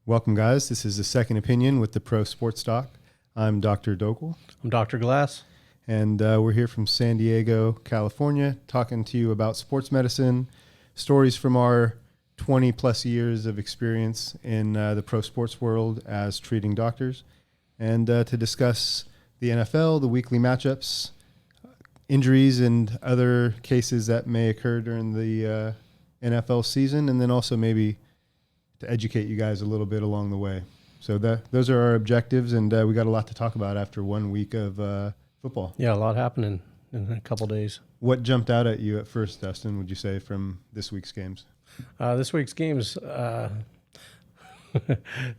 Welcome, guys. This is the Second Opinion with the Pro Sports Doc. I'm Dr. Dhokal. I'm Dr. Glass. And we're here from San Diego, California, talking to you about sports medicine, stories from our 20-plus years of experience in the pro sports world as treating doctors, and to discuss the NFL, the weekly matchups, injuries, and other cases that may occur during the NFL season, and then also maybe to educate you guys a little bit along the way. So those are our objectives, and we got a lot to talk about after 1 week of football. Yeah, a lot happening in a couple days. What jumped out at you at first, Dustin, would you say, from this week's games? This week's games, a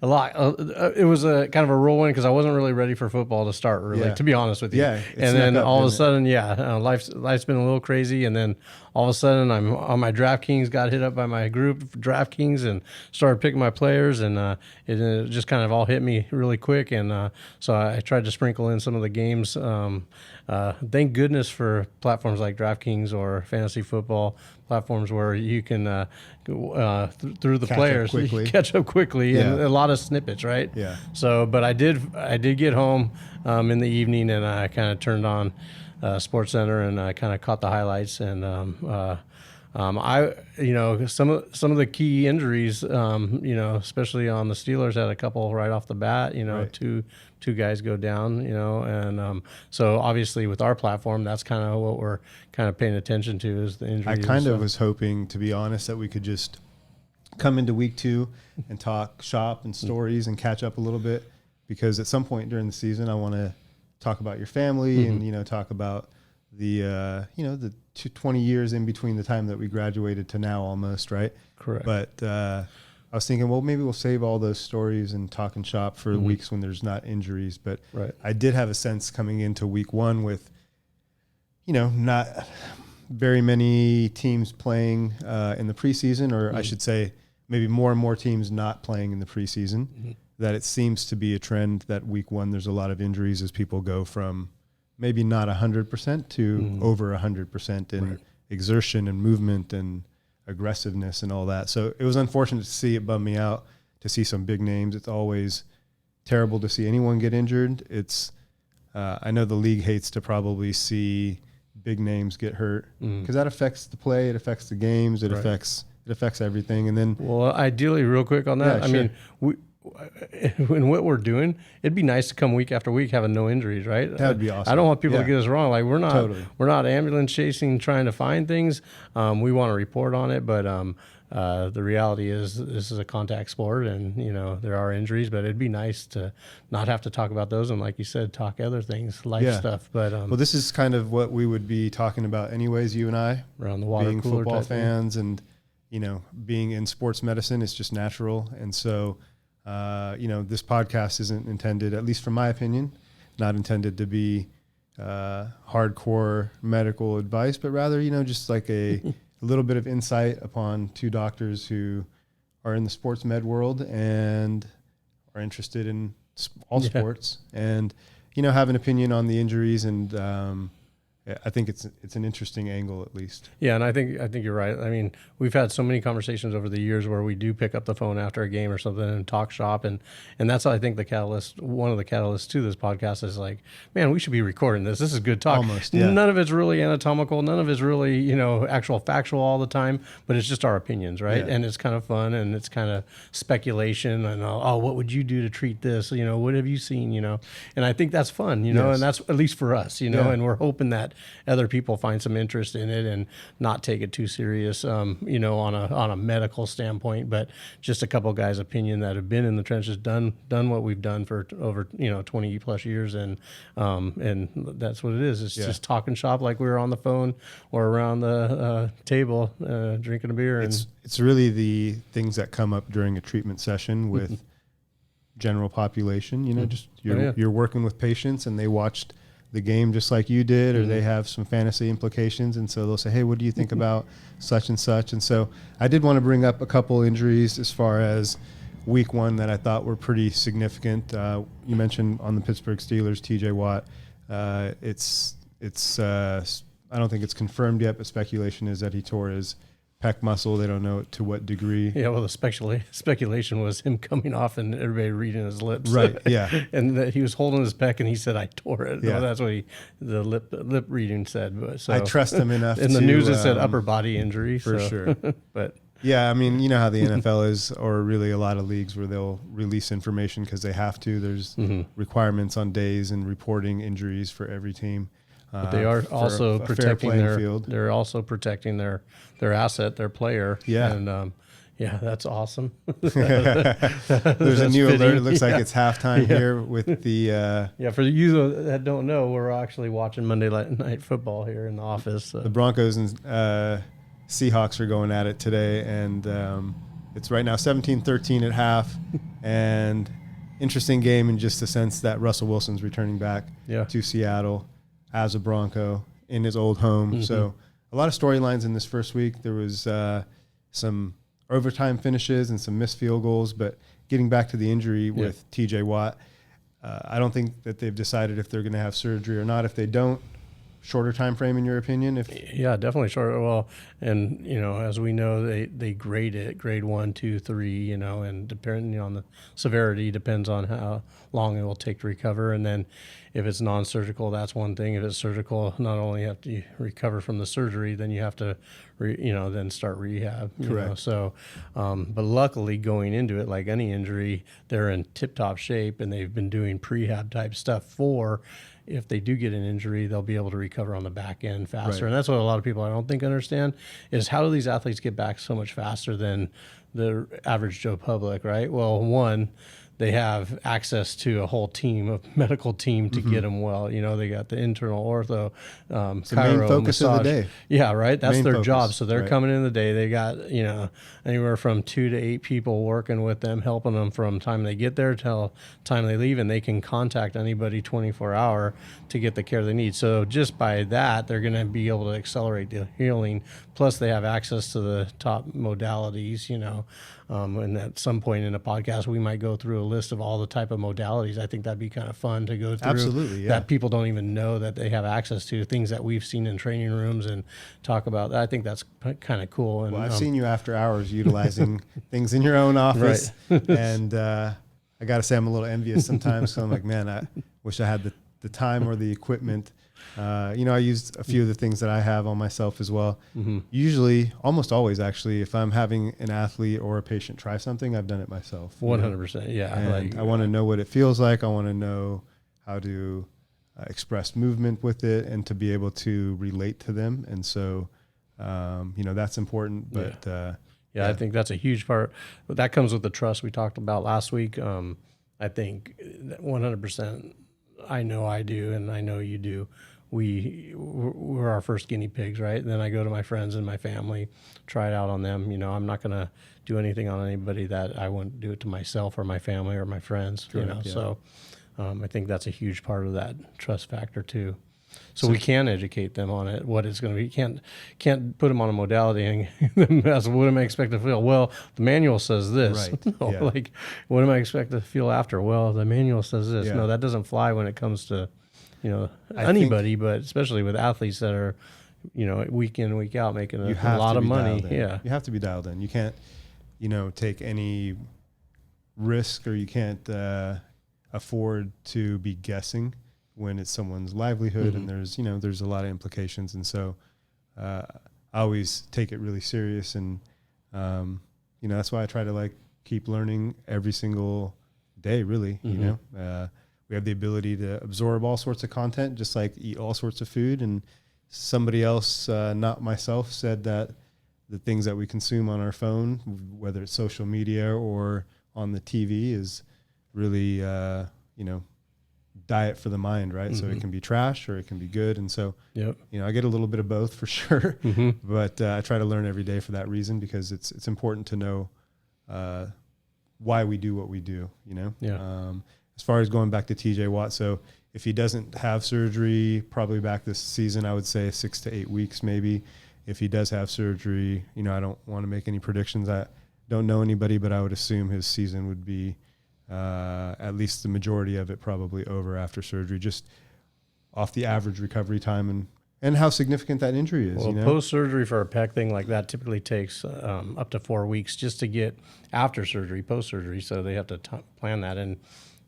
lot. It was a kind of a whirlwind because I wasn't really ready for football to start, really, to be honest with you. Yeah. And then all of a sudden, life's been a little crazy. And then all of a sudden, I'm on my DraftKings, got hit up by my group, DraftKings, and started picking my players. And it just kind of all hit me really quick. And so I tried to sprinkle in some of the games. Thank goodness for platforms like DraftKings or fantasy football platforms where you can through the players catch up quickly and a lot of snippets, right? Yeah. So, but I did get home in the evening and I kind of turned on Sports Center and I kind of caught the highlights and some of the key injuries, especially on the Steelers, had a couple right off the bat. Right. Two guys go down. And so obviously with our platform, that's kind of what we're kind of paying attention to is the injuries. I kind of was hoping, to be honest, that we could just come into week 2 and talk shop and stories and catch up a little bit, because at some point during the season, I want to talk about your family and talk about the 20 years in between the time that we graduated to now almost, right? Correct. But I was thinking, well, maybe we'll save all those stories and talk and shop for weeks when there's not injuries. But I did have a sense coming into week 1 with, not very many teams playing in the preseason, or I should say maybe more and more teams not playing in the preseason, that it seems to be a trend that week 1 there's a lot of injuries as people go from maybe not 100% to over 100% in exertion and movement and aggressiveness and all that. So it was unfortunate to see. It bummed me out to see some big names. It's always terrible to see anyone get injured. It's I know the league hates to probably see big names get hurt because that affects the play. It affects the games. It affects everything. And then, well, ideally, real quick on that, I mean, in what we're doing, it'd be nice to come week after week having no injuries, right? That'd be awesome. I don't want people to get us wrong. Like we're not ambulance chasing, trying to find things. We want to report on it, but the reality is this is a contact sport, and there are injuries. But it'd be nice to not have to talk about those, and like you said, talk other things, life stuff. But well, this is kind of what we would be talking about anyways. You and I, around the water being cooler football type fans, and being in sports medicine, it's just natural, and so. This podcast isn't intended, at least from my opinion, not intended to be hardcore medical advice, but rather, just like a little bit of insight upon 2 doctors who are in the sports med world and are interested in all sports and, have an opinion on the injuries. And I think it's an interesting angle, at least. Yeah, and I think you're right. I mean, we've had so many conversations over the years where we do pick up the phone after a game or something and talk shop, and that's I think one of the catalysts to this podcast is like, man, we should be recording this. This is good talk. Almost, yeah. None of it's really anatomical. None of it's really actual factual all the time, but it's just our opinions, right? Yeah. And it's kind of fun and it's kind of speculation and what would you do to treat this? What have you seen? And I think that's fun, Yes. and that's at least for us, and we're hoping that other people find some interest in it and not take it too serious, on a medical standpoint, but just a couple of guys' opinion that have been in the trenches, done what we've done for over 20 plus years, and that's what it is. It's just talking shop like we were on the phone or around the table drinking a beer. It's really the things that come up during a treatment session with general population. Just you're working with patients and they watched the game just like you did, or they have some fantasy implications, and so they'll say, hey, what do you think about such and such? And so I did want to bring up a couple injuries as far as week 1 that I thought were pretty significant. You mentioned on the Pittsburgh Steelers, TJ Watt. It's I don't think it's confirmed yet, but speculation is that he tore his pec muscle. They don't know to what degree. Yeah, well, the speculation was him coming off and everybody reading his lips. Right, yeah. And that he was holding his pec and he said, I tore it. Yeah. Well, that's what the lip reading said. But, so I trust him enough in the news, it said upper body injury. For sure. But yeah, I mean, you know how the NFL is, or really a lot of leagues where they'll release information because they have to. There's requirements on days and reporting injuries for every team. But they are also protecting their field. They're also protecting their asset, their player. Yeah. And yeah, that's awesome. There's a new alert. It looks like it's halftime here with the yeah, for you that don't know, we're actually watching Monday Night Football here in the office. The Broncos and Seahawks are going at it today, and it's right now 17-13 at half, and interesting game in just the sense that Russell Wilson's returning back to Seattle as a Bronco in his old home. So a lot of storylines in this first week. There was some overtime finishes and some missed field goals, but getting back to the injury with TJ Watt, I don't think that they've decided if they're going to have surgery or not. If they don't, shorter time frame in your opinion? Yeah, definitely shorter. Well, and as we know, they grade it, grade 1, 2, 3, and depending on the severity depends on how long it will take to recover. And then if it's non-surgical, that's one thing. If it's surgical, not only have to recover from the surgery, then you have to then start rehab. Correct. So, but luckily going into it, like any injury, they're in tip-top shape and they've been doing prehab type stuff for, if they do get an injury, they'll be able to recover on the back end faster. Right. And that's what a lot of people I don't think understand is how do these athletes get back so much faster than the average Joe public, right? Well, one, they have access to a whole team, a medical team to get them well. They got the internal ortho, it's the chiro, main focus massage. of the day. Yeah, right. That's their focus. job. So they're coming in the day. They got, anywhere from 2 to 8 people working with them, helping them from time they get there till time they leave, and they can contact anybody 24-hour to get the care they need. So just by that, they're going to be able to accelerate the healing. Plus, they have access to the top modalities, and at some point in the podcast, we might go through a list of all the type of modalities. I think that'd be kind of fun to go through. Absolutely, yeah. That people don't even know that they have access to, things that we've seen in training rooms and talk about. I think that's kind of cool. And, well, I've seen you after hours utilizing things in your own office, right. And I got to say I'm a little envious sometimes. So I'm like, man, I wish I had the time or the equipment. I used a few of the things that I have on myself as well. Usually, almost always actually, if I'm having an athlete or a patient try something, I've done it myself. 100%. Yeah. And I want to know what it feels like. I want to know how to express movement with it and to be able to relate to them. And so, that's important. But I think that's a huge part. But that comes with the trust we talked about last week. I think 100%. I know I do, and I know you do. We're our first guinea pigs, right? And then I go to my friends and my family, try it out on them. I'm not going to do anything on anybody that I wouldn't do it to myself or my family or my friends. Correct, yeah. So I think that's a huge part of that trust factor too. So we can educate them on it, what it's going to be. You can't put them on a modality and ask, what am I expected to feel? Well, the manual says this. Right. No, yeah. Like, what am I expected to feel after? Well, the manual says this. Yeah. No, that doesn't fly when it comes to, anybody, but especially with athletes that are, week in, week out making a lot of money. Yeah. You have to be dialed in. You can't, take any risk, or you can't afford to be guessing when it's someone's livelihood, and there's a lot of implications. And so I always take it really serious. And, that's why I try to keep learning every single day, really. We have the ability to absorb all sorts of content, just like eat all sorts of food. And somebody else, not myself, said that the things that we consume on our phone, whether it's social media or on the TV, is really, diet for the mind, right? So it can be trash or it can be good. And so, I get a little bit of both for sure, but I try to learn every day for that reason, because it's important to know why we do what we do, as far as going back to TJ Watt. So if he doesn't have surgery, probably back this season, I would say 6 to 8 weeks, maybe. If he does have surgery, I don't want to make any predictions. I don't know anybody, but I would assume his season would be at least the majority of it probably over after surgery, just off the average recovery time. And and how significant that injury is. Well, post-surgery for a pec thing like that typically takes up to 4 weeks just to get after surgery, post-surgery. So they have to plan that. And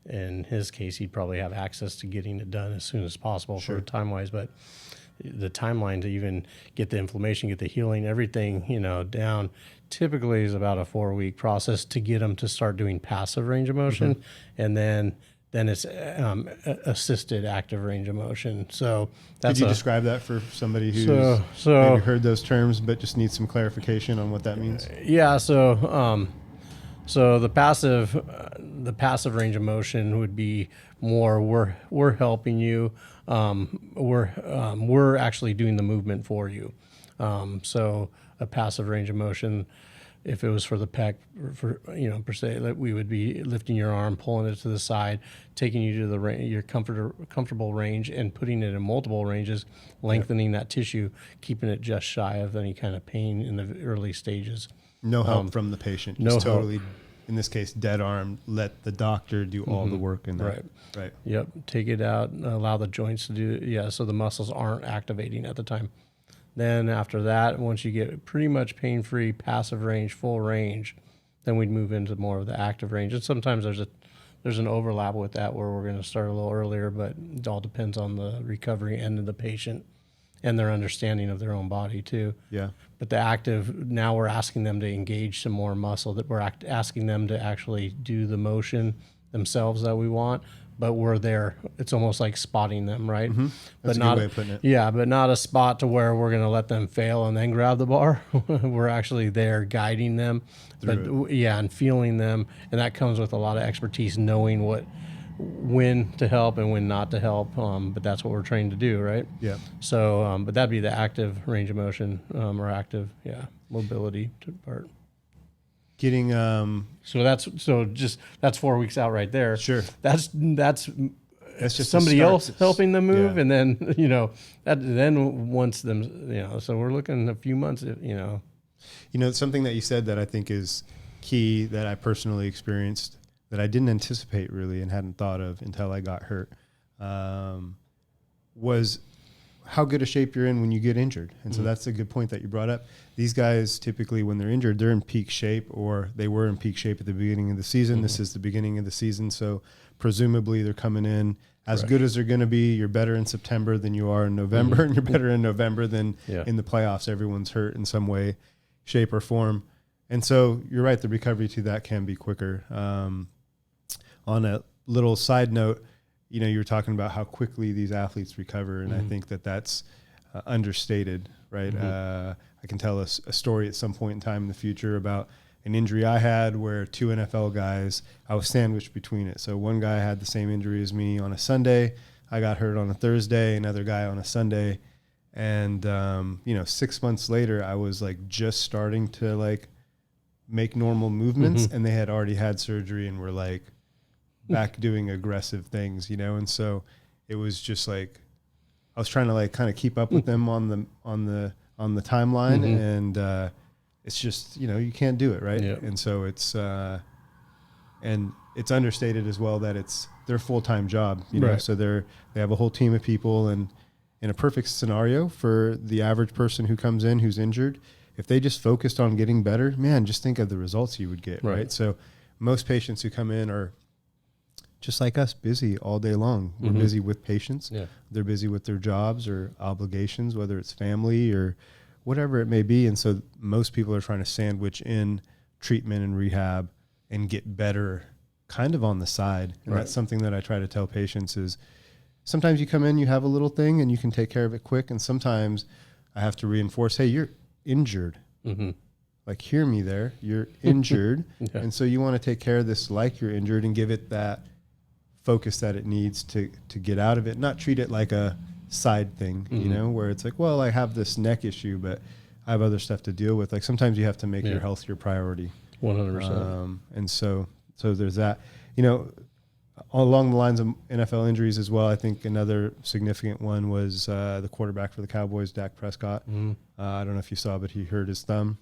in his case, he'd probably have access to getting it done as soon as possible for time-wise. But the timeline to even get the inflammation, get the healing, everything, down typically is about a 4-week process to get them to start doing passive range of motion. And then it's assisted active range of motion. So could you describe that for somebody who's maybe heard those terms but just needs some clarification on what that means? Yeah. So the passive range of motion would be more we're helping you. We're actually doing the movement for you. So a passive range of motion, if it was for the pec, per se, that we would be lifting your arm, pulling it to the side, taking you to your comfortable range, and putting it in multiple ranges, lengthening that tissue, keeping it just shy of any kind of pain in the early stages. No help from the patient. Just totally, in this case, dead arm. Let the doctor do all the work in that. Right. Yep. Take it out. Allow the joints to do it. Yeah. So the muscles aren't activating at the time. Then after that, once you get pretty much pain-free, passive range, full range, then we'd move into more of the active range. And sometimes there's an overlap with that where we're going to start a little earlier, but it all depends on the recovery end of the patient and their understanding of their own body too. Yeah. But the active, now we're asking them to engage some more muscle, that we're asking them to actually do the motion themselves that we want. But we're there. It's almost like spotting them, right? Mm-hmm. That's a good way of putting it. Yeah, but not a spot to where we're going to let them fail and then grab the bar. We're actually there guiding them, and feeling them, and that comes with a lot of expertise, knowing when to help and when not to help. But that's what we're trained to do, right? Yeah. So, but that'd be the active range of motion or active, mobility part. Getting so that's 4 weeks out right there. Sure. That's just somebody else helping them move, and then then once them so we're looking a few months. Something that you said that I think is key that I personally experienced that I didn't anticipate really and hadn't thought of until I got hurt was how good a shape you're in when you get injured. And so that's a good point that you brought up. These guys typically when they're injured, they're in peak shape, or they were in peak shape at the beginning of the season. This is the beginning of the season. So presumably they're coming in as good as they're going to be. You're better in September than you are in November, and you're better in November than in the playoffs. Everyone's hurt in some way, shape, or form. And so you're right, the recovery to that can be quicker. On a little side note, you were talking about how quickly these athletes recover, and I think that that's understated, right? I can tell a story at some point in time in the future about an injury I had where 2 NFL guys, I was sandwiched between it. So one guy had the same injury as me on a Sunday. I got hurt on a Thursday, another guy on a Sunday. And, 6 months later, I was just starting to make normal movements, and they had already had surgery and were back doing aggressive things, and so it was just I was trying to kind of keep up with them on the timeline, and it's just you can't do it, right? Yep. And so it's and it's understated as well that it's their full-time job, know, so they have a whole team of people, and in a perfect scenario for the average person who comes in who's injured, if they just focused on getting better, man, just think of the results you would get, right? So most patients who come in are just like us, busy all day long. We're busy with patients. Yeah. They're busy with their jobs or obligations, whether it's family or whatever it may be. And so most people are trying to sandwich in treatment and rehab and get better kind of on the side. And that's something that I try to tell patients is sometimes you come in, you have a little thing and you can take care of it quick. And sometimes I have to reinforce, hey, you're injured. Hear me there. You're injured. And so you want to take care of this like you're injured and give it that focus that it needs to get out of it, not treat it like a side thing, where it's well, I have this neck issue, but I have other stuff to deal with. Sometimes you have to make your health your priority. 100%. And so there's that, along the lines of NFL injuries as well. I think another significant one was the quarterback for the Cowboys, Dak Prescott. I don't know if you saw, but he hurt his thumb,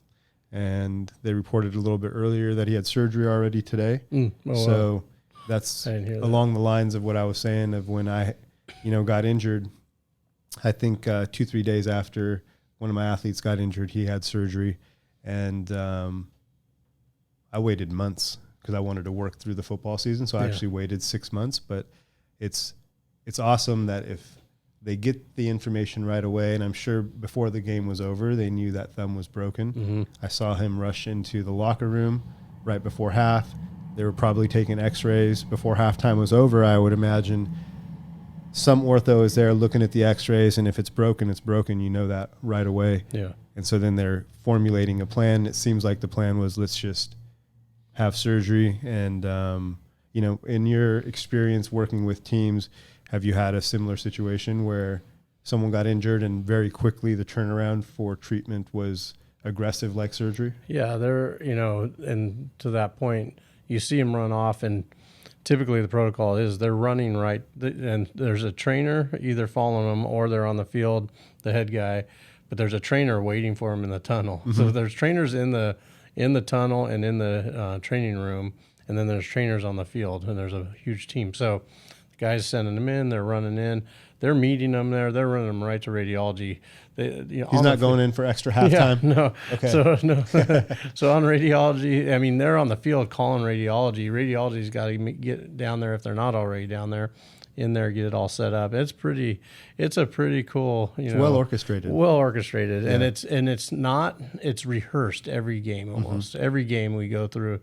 and they reported a little bit earlier that he had surgery already today. So that's along the lines of what I was saying of when I, got injured. I think 2-3 days after one of my athletes got injured, he had surgery, and I waited months because I wanted to work through the football season. So I actually waited 6 months, but it's awesome that if they get the information right away, and I'm sure before the game was over, they knew that thumb was broken. Mm-hmm. I saw him rush into the locker room right before half. They were probably taking x-rays before halftime was over. I would imagine some ortho is there looking at the x-rays, and if it's broken, it's broken. You know that right away. Yeah. And so then they're formulating a plan. It seems like the plan was, let's just have surgery. And, in your experience working with teams, have you had a similar situation where someone got injured and very quickly the turnaround for treatment was aggressive like surgery? Yeah, and to that point, you see them run off, and typically the protocol is they're running right, and there's a trainer either following them or they're on the field, the head guy, but there's a trainer waiting for them in the tunnel. Mm-hmm. So there's trainers in the tunnel and in the training room, and then there's trainers on the field, and there's a huge team. So the guys sending them in, they're running in, they're meeting them there, they're running them right to radiology. He's not going in for extra halftime? Yeah, no. Okay. So, no. So on radiology, I mean, they're on the field calling radiology. Radiology's got to get down there if they're not already down there, in there, get it all set up. It's a pretty cool, well orchestrated. And it's rehearsed every game almost. Mm-hmm. Every game we go through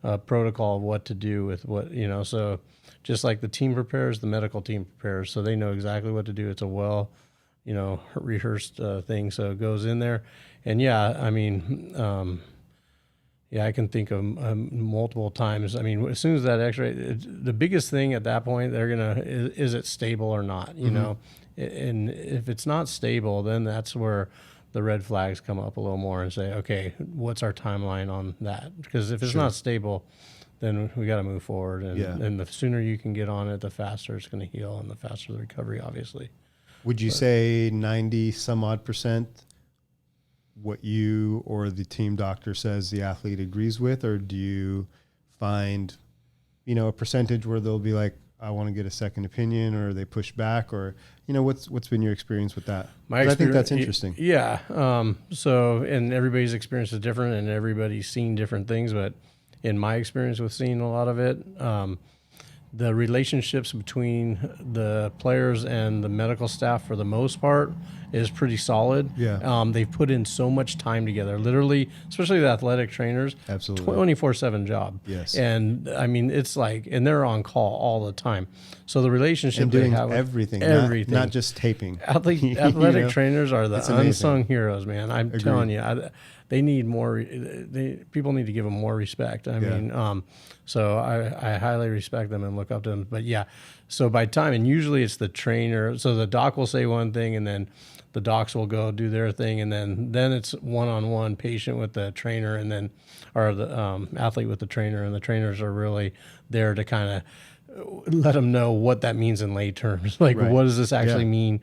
a protocol of what to do with what, so just like the team prepares, the medical team prepares, so they know exactly what to do. It's a rehearsed thing, so it goes in there. And I can think of multiple times. I mean, as soon as that x-ray, the biggest thing at that point, is it stable or not, you know? And if it's not stable, then that's where the red flags come up a little more and say, okay, what's our timeline on that? Because if it's not stable, then we got to move forward. And the sooner you can get on it, the faster it's going to heal and the faster the recovery, obviously. Would you say 90 some odd percent what you or the team doctor says the athlete agrees with, or do you find, a percentage where they'll be like, I want to get a second opinion, or they push back, or, what's been your experience with that? I think that's interesting. Yeah. And everybody's experience is different and everybody's seen different things, but in my experience with seeing a lot of it, the relationships between the players and the medical staff, for the most part, is pretty solid. Yeah. They've put in so much time together, literally, especially the athletic trainers. Absolutely. 24/7 job. Yes. And I mean, it's like, and they're on call all the time. So the relationship and doing they have everything, not just taping. Athletic trainers are the unsung heroes, man. I'm Agreed. telling you, they need more. People need to give them more respect. I mean, so I highly respect them and look up to them. But yeah, so by time, and usually it's the trainer. So the doc will say one thing, and then the docs will go do their thing, and then it's one-on-one patient with the trainer, and then or the athlete with the trainer, and the trainers are really there to kind of let them know what that means in lay terms. Like, what does this actually mean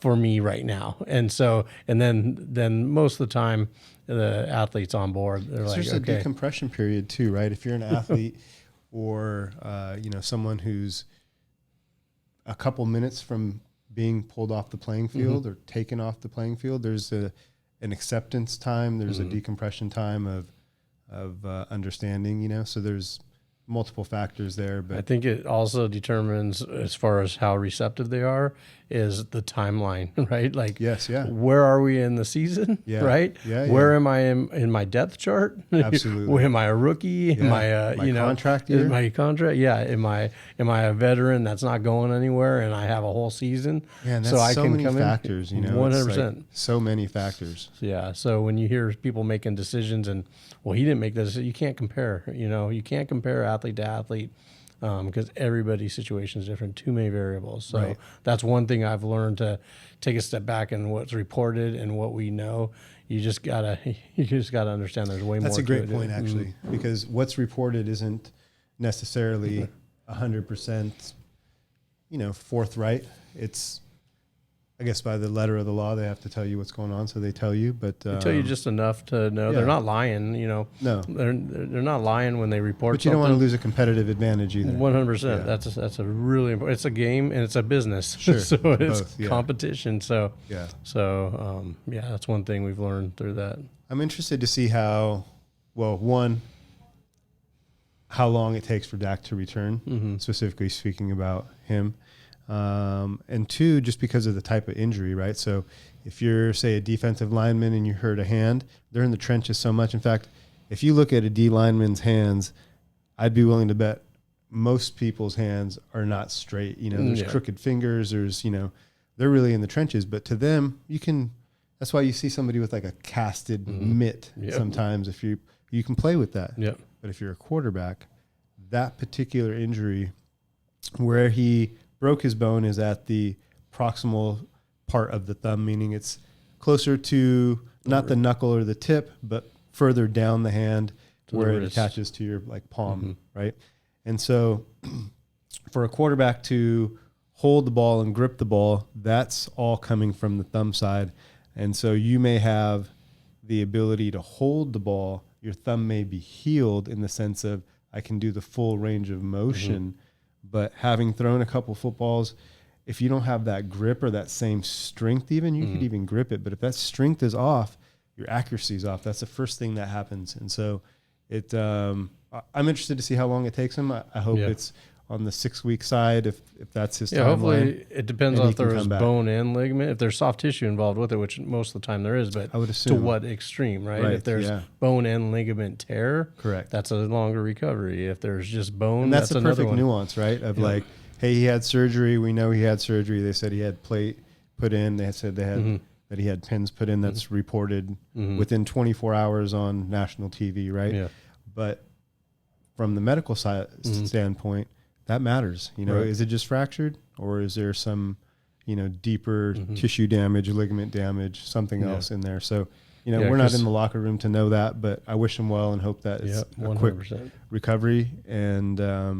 for me right now? And so, and then most of the time, the athlete's on board. They're like, there's a decompression period too, right? If you're an athlete or, someone who's a couple minutes from being pulled off the playing field or taken off the playing field, there's an acceptance time. There's a decompression time of understanding, so there's multiple factors there. But I think it also determines, as far as how receptive they are, is the timeline, right? Like, where are we in the season, right? Where am I in my depth chart? Absolutely. Am I a rookie? Am I contract year? My contract? Yeah. Am I a veteran that's not going anywhere and I have a whole season? Man, that's so many factors, 100%. Like so many factors. Yeah. So when you hear people making decisions and, well, he didn't make this, you can't compare. You can't compare athlete to athlete. Because everybody's situation is different, too many variables. So that's one thing I've learned, to take a step back and what's reported and what we know. You just gotta understand there's way more. That's a great point, actually, because what's reported isn't necessarily 100%, forthright. It's I guess by the letter of the law, they have to tell you what's going on, so they tell you. But they tell you just enough to know they're not lying. No, they're not lying when they report. But you don't want to lose a competitive advantage either. 100%. That's a really important. It's a game and it's a business. Sure. So it's both, competition. So So that's one thing we've learned through that. I'm interested to see how long it takes for Dak to return. Specifically speaking about him. And two, just because of the type of injury, right? So if you're, say, a defensive lineman and you hurt a hand, they're in the trenches so much. In fact, if you look at a D lineman's hands, I'd be willing to bet most people's hands are not straight. There's crooked fingers. There's, they're really in the trenches. But to them, that's why you see somebody with like a casted mitt sometimes. If you can play with that. Yep. But if you're a quarterback, that particular injury where he broke his bone is at the proximal part of the thumb, meaning it's closer to not the knuckle or the tip, but further down the hand where it attaches to your like palm, right? And so for a quarterback to hold the ball and grip the ball, that's all coming from the thumb side. And so you may have the ability to hold the ball. Your thumb may be healed in the sense of I can do the full range of motion. But having thrown a couple footballs, if you don't have that grip or that same strength even, you could even grip it. But if that strength is off, your accuracy is off. That's the first thing that happens. And so I'm interested to see how long it takes him. I hope it's on the 6-week side if that's his timeline. Hopefully it depends on if there's bone and ligament. If there's soft tissue involved with it, which most of the time there is, but I would assume. To what extreme, right? If there's bone and ligament tear, correct, that's a longer recovery. If there's just bone, and that's the perfect nuance, right? Of like, hey, he had surgery. We know he had surgery. They said he had plate put in. They said they had that he had pins put in. That's reported within 24 hours on national TV, right? Yeah. But from the medical side standpoint, that matters. Is it just fractured or is there some, deeper tissue damage, ligament damage, something else in there? So, we're not in the locker room to know that, but I wish him well and hope that it's a quick recovery. And, I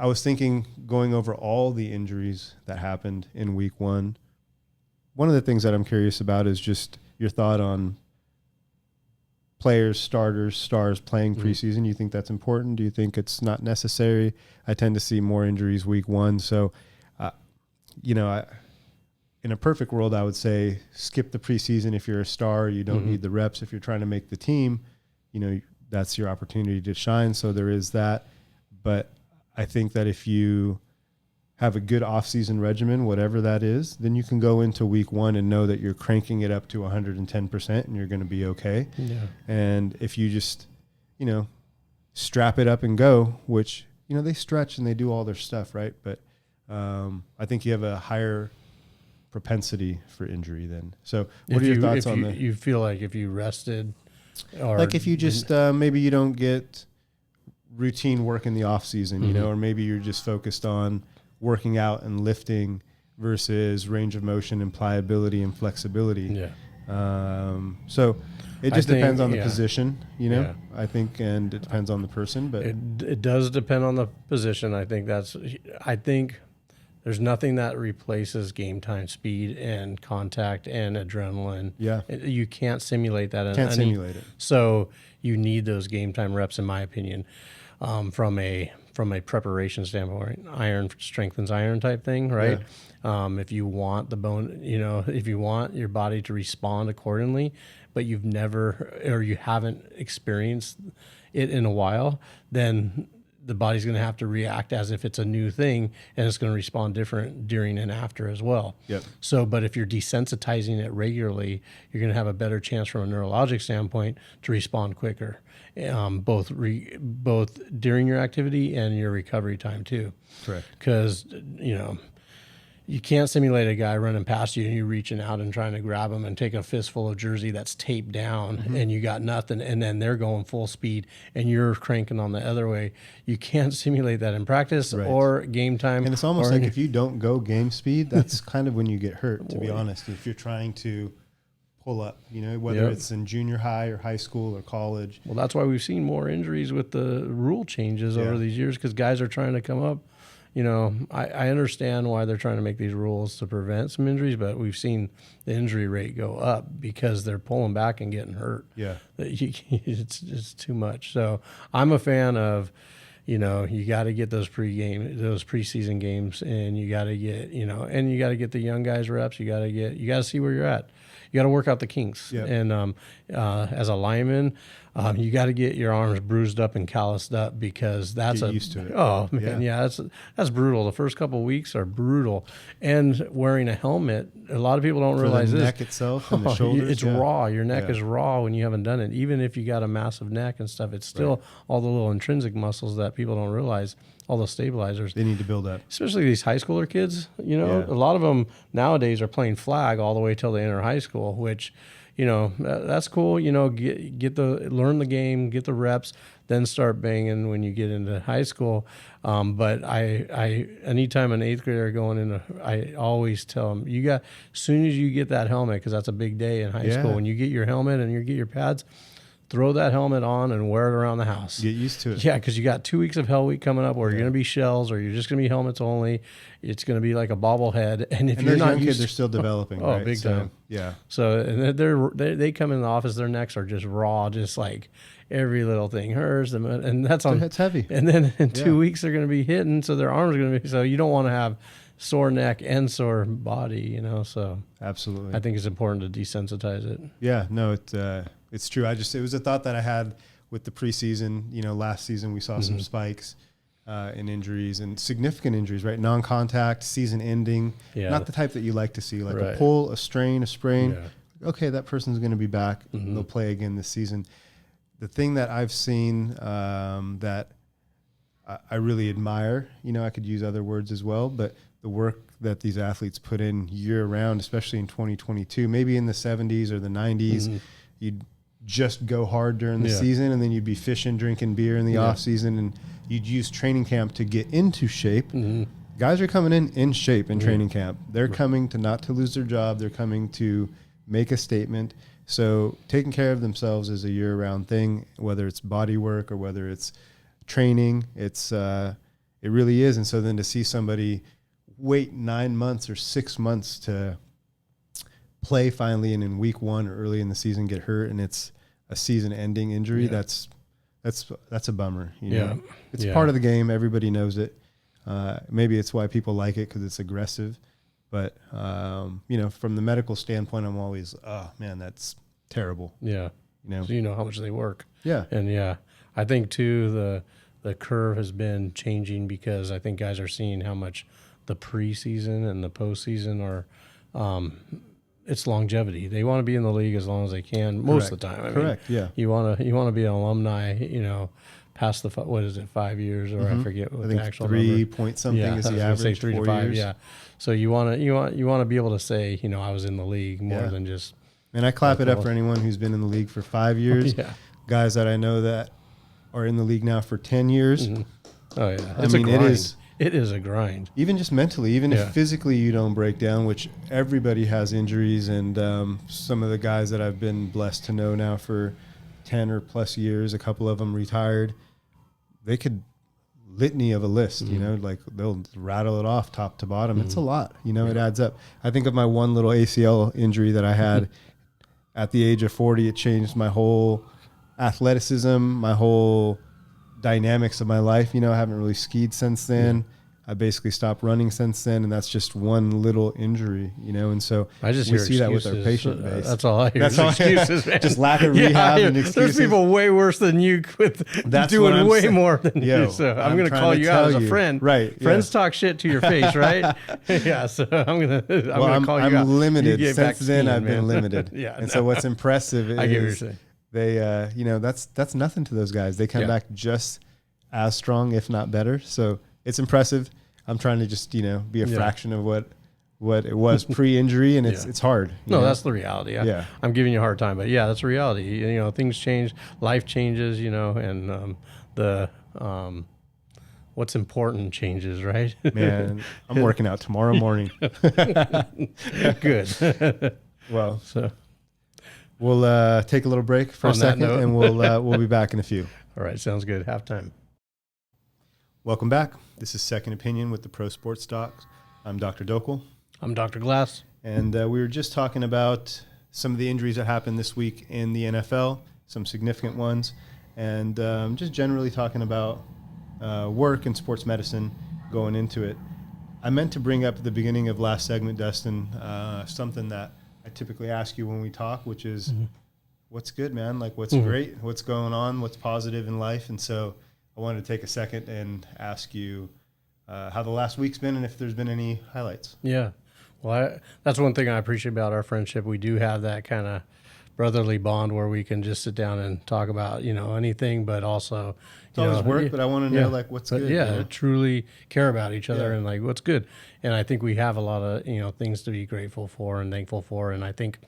was thinking going over all the injuries that happened in week one. One of the things that I'm curious about is just your thought on players, starters, stars playing preseason. You think that's important? Do you think it's not necessary? I tend to see more injuries week one. So, in a perfect world, I would say skip the preseason. If you're a star, you don't need the reps. If you're trying to make the team, that's your opportunity to shine. So there is that. But I think that if you have a good off-season regimen, whatever that is, then you can go into week one and know that you're cranking it up to 110% and you're going to be okay. Yeah. And if you just, strap it up and go, which, they stretch and they do all their stuff, right? But I think you have a higher propensity for injury then. So what are your thoughts on that? You feel like if you rested or like if you just maybe you don't get routine work in the off season, or maybe you're just focused on working out and lifting versus range of motion and pliability and flexibility. So it just depends on the position, I think, and it depends on the person, but it does depend on the position. I think there's nothing that replaces game time speed and contact and adrenaline. Yeah. You can't simulate that. Can't simulate it. So you need those game time reps, in my opinion, from a preparation standpoint. Iron strengthens iron type thing, right? Yeah. If you want the bone, if you want your body to respond accordingly, but you've never or you haven't experienced it in a while, then the body's going to have to react as if it's a new thing, and it's going to respond different during and after as well. Yep. So, but if you're desensitizing it regularly, you're going to have a better chance from a neurologic standpoint to respond quicker, both during your activity and your recovery time too. Correct. Because, you can't simulate a guy running past you and you reaching out and trying to grab him and take a fistful of jersey that's taped down and you got nothing, and then they're going full speed and you're cranking on the other way. You can't simulate that in practice or game time. And it's almost like if you don't go game speed, that's kind of when you get hurt, to be honest. If you're trying to pull up, whether it's in junior high or high school or college. Well, that's why we've seen more injuries with the rule changes over these years, because guys are trying to come up I understand why they're trying to make these rules to prevent some injuries, but we've seen the injury rate go up because they're pulling back and getting hurt. Yeah. It's too much. So I'm a fan of, you got to get those preseason games, and you got to get, and you got to get the young guys reps. You got to see where you're at. You got to work out the kinks. Yep. And as a lineman, you got to get your arms bruised up and calloused up, because that's used to it. Oh man, yeah, that's brutal. The first couple of weeks are brutal, and wearing a helmet. A lot of people don't realize the this. neck itself and the shoulders. It's raw. Your neck is raw when you haven't done it. Even if you got a massive neck and stuff, it's still all the little intrinsic muscles that people don't realize. All the stabilizers they need to build up, especially these high schooler kids. A lot of them nowadays are playing flag all the way till they enter high school, which, that's cool. Learn the game, get the reps, then start banging when you get into high school. But I anytime an eighth grader going into, I always tell them, as soon as you get that helmet, because that's a big day in high school. When you get your helmet and you get your pads, throw that helmet on and wear it around the house. Get used to it. Yeah, because you got 2 weeks of Hell Week coming up where you're going to be shells, or you're just going to be helmets only. It's going to be like a bobblehead. And if you're not young kids, they're still developing. Oh, right? big time. Yeah. So and they come in the office, their necks are just raw, just like every little thing hurts them, and that's heavy. And then in 2 weeks they're going to be hitting, so their arms are going to be. So you don't want to have sore neck and sore body, So absolutely, I think it's important to desensitize it. Yeah, no, it's true. It was a thought that I had with the preseason. Last season we saw some spikes in injuries, and significant injuries, right? Non-contact, season-ending, not the type that you like to see, like a pull, a strain, a sprain. Yeah. Okay, that person's going to be back. They'll play again this season. The thing that I've seen that I really admire, I could use other words as well, but the work that these athletes put in year-round, especially in 2022, maybe in the 70s or the 90s, you'd just go hard during the season, and then you'd be fishing, drinking beer in the off season, and you'd use training camp to get into shape. Guys are coming in shape in training camp. They're coming not to lose their job. They're coming to make a statement. So taking care of themselves is a year-round thing, whether it's body work or whether it's training. It really is. And so then to see somebody wait 9 months or 6 months to play finally, and in week 1 or early in the season get hurt, and it's a season-ending injury, that's a bummer. It's part of the game. Everybody knows it. Maybe it's why people like it, because it's aggressive. But from the medical standpoint, I'm always, oh man, that's terrible. Yeah. So you know how much they work. Yeah. And I think too the curve has been changing, because I think guys are seeing how much the preseason and the postseason are. It's longevity. They want to be in the league as long as they can, most of the time. Correct. Yeah. You want to be an alumni, past the 5 years, or I forget what the actual 3 number. point something is the average. Say 3 to 5 years. Yeah. So you want to be able to say, I was in the league more than just. And I clap it up for anyone who's been in the league for 5 years. Guys that I know that are in the league now for 10 years. Oh yeah. It is a grind. Even just mentally, even if physically you don't break down, which everybody has injuries, and some of the guys that I've been blessed to know now for 10 or plus years, a couple of them retired, they could litany of a list, like they'll rattle it off top to bottom. It's a lot, it adds up. I think of my one little ACL injury that I had at the age of 40. It changed my whole athleticism, my whole dynamics of my life. I haven't really skied since then. I basically stopped running since then, and that's just one little injury, and so I just we see that with our patient base. That's all I hear. That's excuses, man. Just lack of rehab and excuses. There's people way worse than you doing way more than you. So I'm going to call you out as a friend. Right. Friends talk shit to your face, right? Yeah. So I'm going to call you out. I'm limited. Since then, I've been limited. And so what's impressive is I get what you're saying. They, that's nothing to those guys. They come back just as strong, if not better. So it's impressive. I'm trying to just, be a fraction of what it was pre-injury, and it's hard. No, that's the reality. I'm giving you a hard time, but that's the reality. Things change, life changes, and the what's important changes, right? Man, I'm working out tomorrow morning. Good. Well, so we'll take a little break for a second, and we'll be back in a few. All right, sounds good. Halftime. Welcome back. This is Second Opinion with the Pro Sports Docs. I'm Dr. Dhokal. I'm Dr. Glass. And we were just talking about some of the injuries that happened this week in the NFL, some significant ones, and just generally talking about work and sports medicine going into it. I meant to bring up at the beginning of last segment, Dustin, something that I typically ask you when we talk, which is, what's good, man? Like, what's great? What's going on? What's positive in life? And so I wanted to take a second and ask you how the last week's been and if there's been any highlights. Yeah. Well, that's one thing I appreciate about our friendship. We do have that kind of brotherly bond where we can just sit down and talk about, anything, but also, it's always work, but I want to know, like, what's good. Yeah, truly care about each other and, like, what's good. And I think we have a lot of, things to be grateful for and thankful for. And I think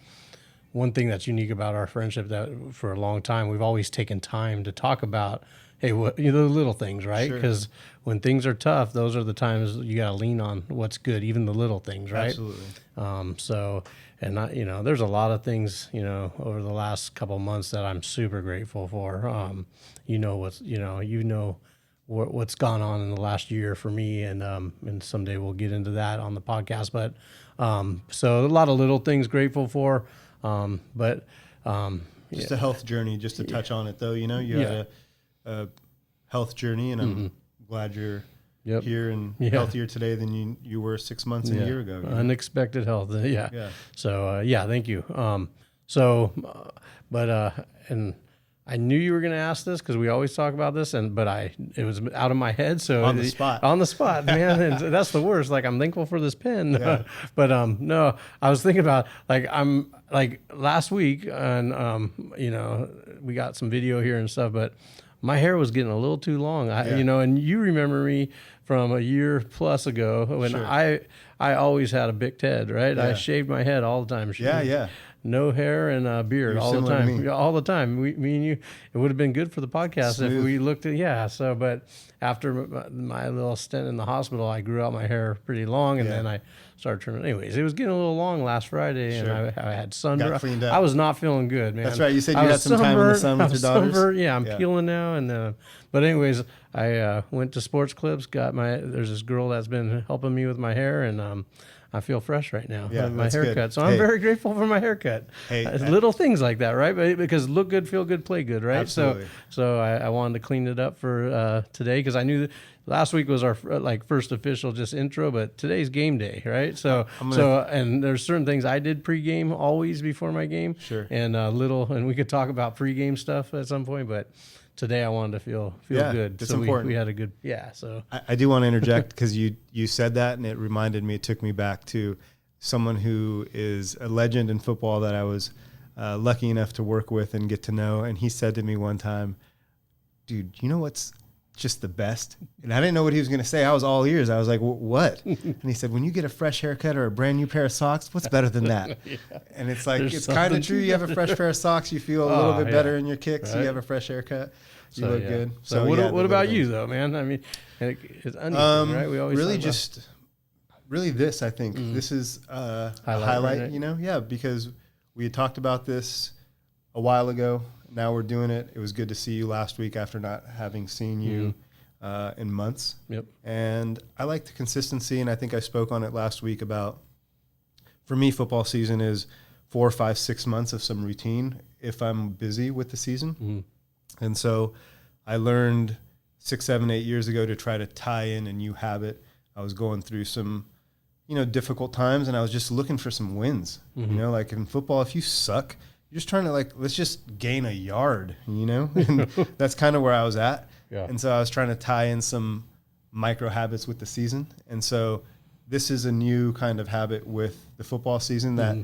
one thing that's unique about our friendship that for a long time, we've always taken time to talk about, hey, what the little things, right? Because when things are tough, those are the times you got to lean on what's good, even the little things, right? Absolutely. There's a lot of things, over the last couple of months that I'm super grateful for. What's gone on in the last year for me, and someday we'll get into that on the podcast. But so a lot of little things grateful for, just a health journey. Just to touch on it, though, you had a health journey, and I'm glad you're here and healthier today than you were 6 months and a year ago. Unexpected health. So, thank you. And I knew you were going to ask this because we always talk about this, but it was out of my head. So on the spot, man. And that's the worst. Like, I'm thankful for this pen, but no, I was thinking about last week, and we got some video here and stuff, but my hair was getting a little too long. And you remember me from a year plus ago when I always had a big head, right? I shaved my head all the time. No hair and a beard all the time. All the time. Me and you, it would have been good for the podcast if we looked at, but after my little stint in the hospital, I grew out my hair pretty long, and then I started trimming. Anyways, it was getting a little long last Friday, and I had sunburn. I was not feeling good, man. That's right. You said you had some time in the sun with your daughters. I'm peeling now, and but anyways, I went to Sports Clips. There's this girl that's been helping me with my hair, and I feel fresh right now. My haircut. Good. So I'm very grateful for my haircut. Little things like that, right? Because look good, feel good, play good, right? Absolutely. So I wanted to clean it up for today because I knew that last week was our first official just intro, but today's game day, right? And there's certain things I did pregame always before my game. And we could talk about pregame stuff at some point, but today I wanted to feel good. It's important. We had a good, so. I do want to interject because you said that, and it reminded me, it took me back to someone who is a legend in football that I was lucky enough to work with and get to know. And he said to me one time, dude, you know what's just the best? And I didn't know what he was going to say. I was all ears. I was like, what? And he said, when you get a fresh haircut or a brand new pair of socks, what's better than that? And it's like, it's kind of true. You have a fresh pair of socks, you feel a little bit better in your kicks. Right? You have a fresh haircut, you look good. So what about you, though, man? I mean, it's uneven, right? We always really this, I think. This is a highlight, right? Because we had talked about this a while ago. Now we're doing it. It was good to see you last week after not having seen you in months. And I like the consistency, and I think I spoke on it last week about, for me, football season is 4, 5, 6 months of some routine if I'm busy with the season. And so I learned 6, 7, 8 years ago to try to tie in a new habit. I was going through some, difficult times, and I was just looking for some wins. Like in football, if you suck, you're just trying to let's just gain a yard, and that's kind of where I was at. And so I was trying to tie in some micro habits with the season. And so this is a new kind of habit with the football season that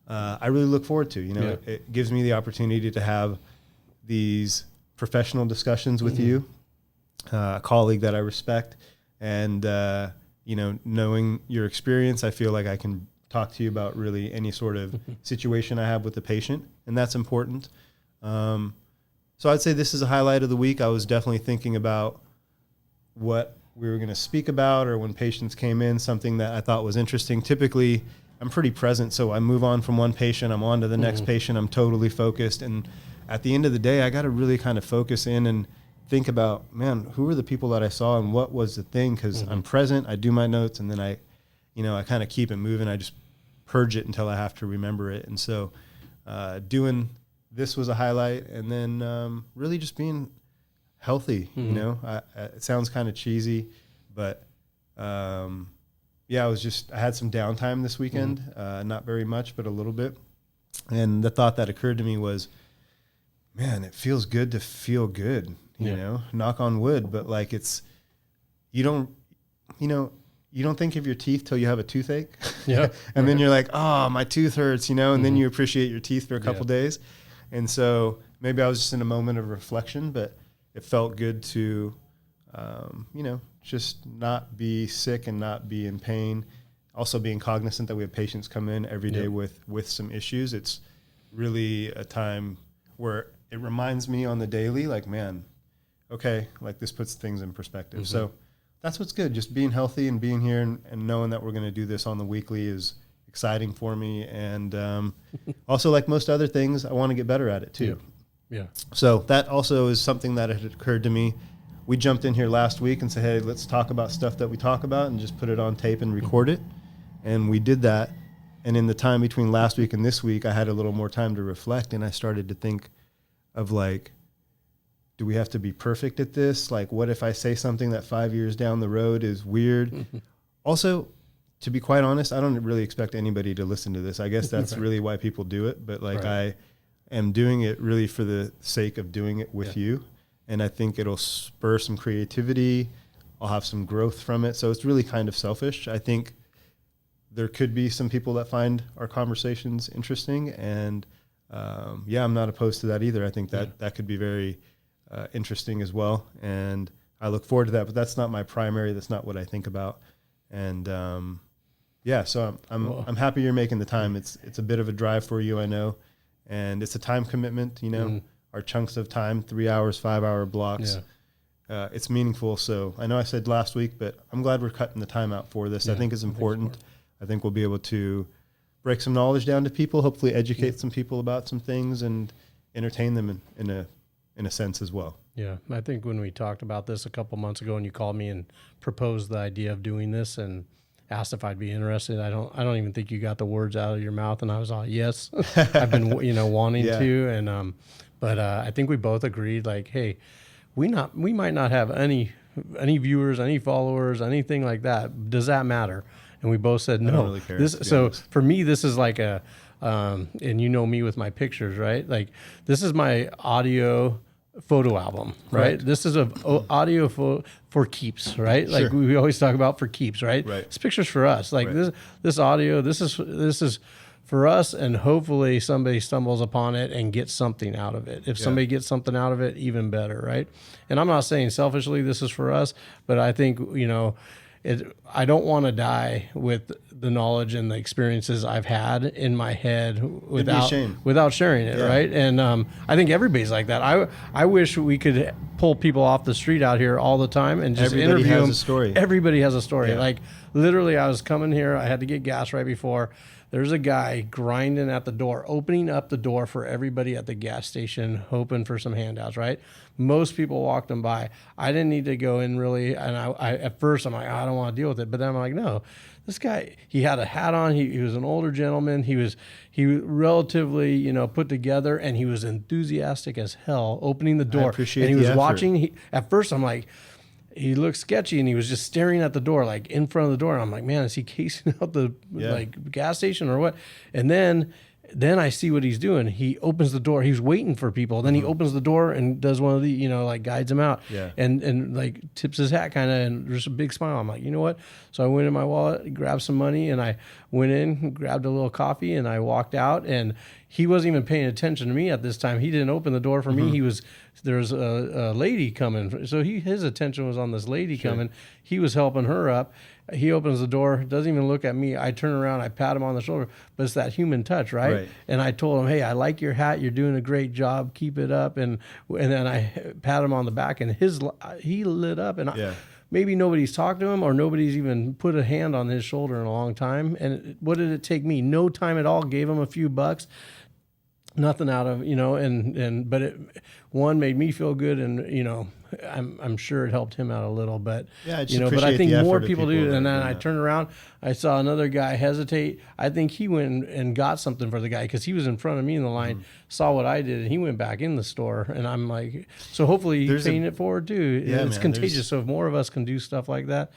I really look forward to. It gives me the opportunity to have these professional discussions with you, a colleague that I respect, and, knowing your experience, I feel like I can talk to you about really any sort of situation I have with the patient, and that's important. So I'd say this is a highlight of the week. I was definitely thinking about what we were going to speak about, or when patients came in, something that I thought was interesting. Typically, I'm pretty present, so I move on from one patient, I'm on to the next patient, I'm totally focused, and at the end of the day, I got to really kind of focus in and think about, man, who were the people that I saw and what was the thing? Because I'm present, I do my notes, and then I kind of keep it moving. I just purge it until I have to remember it. And so doing this was a highlight, and then really just being healthy. It sounds kind of cheesy, but I had some downtime this weekend, not very much, but a little bit. And the thought that occurred to me was, man, it feels good to feel good, you know, knock on wood. But like, you don't think of your teeth till you have a toothache. Yeah. And then you're like, oh, my tooth hurts, and then you appreciate your teeth for a couple days. And so maybe I was just in a moment of reflection, but it felt good to, just not be sick and not be in pain. Also being cognizant that we have patients come in every day with some issues. It's really a time where it reminds me on the daily, like, man, okay, like this puts things in perspective. So that's what's good. Just being healthy and being here and knowing that we're going to do this on the weekly is exciting for me. And also, like most other things, I want to get better at it too. Yeah. So that also is something that had occurred to me. We jumped in here last week and said, hey, let's talk about stuff that we talk about and just put it on tape and record it. And we did that. And in the time between last week and this week, I had a little more time to reflect, and I started to think of, like, do we have to be perfect at this? Like, what if I say something that 5 years down the road is weird? Also, to be quite honest, I don't really expect anybody to listen to this. I guess that's really why people do it. But like, I am doing it really for the sake of doing it with you. And I think it'll spur some creativity. I'll have some growth from it. So it's really kind of selfish. I think there could be some people that find our conversations interesting. And I'm not opposed to that either. I think that could be very interesting as well. And I look forward to that, but that's not my primary. That's not what I think about. And so I'm happy you're making the time. It's a bit of a drive for you, I know. And it's a time commitment, our chunks of time, 3 hours, 5 hour blocks. It's meaningful. So I know I said last week, but I'm glad we're cutting the time out for this. I think it's important. I think we'll be able to break some knowledge down to people, hopefully educate some people about some things and entertain them in a sense as well. Yeah. I think when we talked about this a couple months ago and you called me and proposed the idea of doing this and asked if I'd be interested, I don't even think you got the words out of your mouth, and I was all, yes, I've been, wanting to. And, but I think we both agreed, like, hey, we might not have any viewers, any followers, anything like that. Does that matter? And we both said no. I don't really care, So for me, this is like a, and you know me with my pictures, right? Like, this is my audio photo album, right? This is a audio for keeps, right? Sure. Like we always talk about for keeps, right? It's pictures for us. Like this audio, this is for us, and hopefully somebody stumbles upon it and gets something out of it. If somebody gets something out of it, even better, right? And I'm not saying selfishly this is for us, but I think, I don't want to die with the knowledge and the experiences I've had in my head without sharing it, right? And I think everybody's like that. I wish we could pull people off the street out here all the time and just interview them. Everybody has a story. Yeah. Like, literally, I was coming here. I had to get gas right before. There's a guy grinding at the door, opening up the door for everybody at the gas station, hoping for some handouts, right? Most people walked him by. I didn't need to go in really. And I at first, I'm like, I don't want to deal with it. But then I'm like, no, this guy, he had a hat on. He was an older gentleman. He was relatively, put together, and he was enthusiastic as hell, opening the door. I appreciate and he was effort. watching. At first, I'm like, he looked sketchy, and he was just staring at the door, like in front of the door. And I'm like, man, is he casing out the gas station or what? And then I see what he's doing. He opens the door. He's waiting for people. Then he opens the door and does one of the, like guides them out. Yeah. And like tips his hat kind of, and there's a big smile. I'm like, you know what? So I went in my wallet, grabbed some money, and I went in, grabbed a little coffee, and I walked out. And he wasn't even paying attention to me at this time. He didn't open the door for me. There's a lady coming. So his attention was on this lady coming. He was helping her up. He opens the door, doesn't even look at me. I turn around, I pat him on the shoulder, but it's that human touch, right? And I told him, hey, I like your hat. You're doing a great job. Keep it up. And then I pat him on the back, and he lit up. And maybe nobody's talked to him, or nobody's even put a hand on his shoulder in a long time. And what did it take me? No time at all. Gave him a few bucks. nothing out of, but one made me feel good, and I'm sure it helped him out a little, but yeah, but I think more people do. And then I turned around, I saw another guy hesitate. I think he went and got something for the guy because he was in front of me in the line, saw what I did, and he went back in the store. And I'm like, so hopefully he's paying it forward too. Yeah, it's contagious. So if more of us can do stuff like that,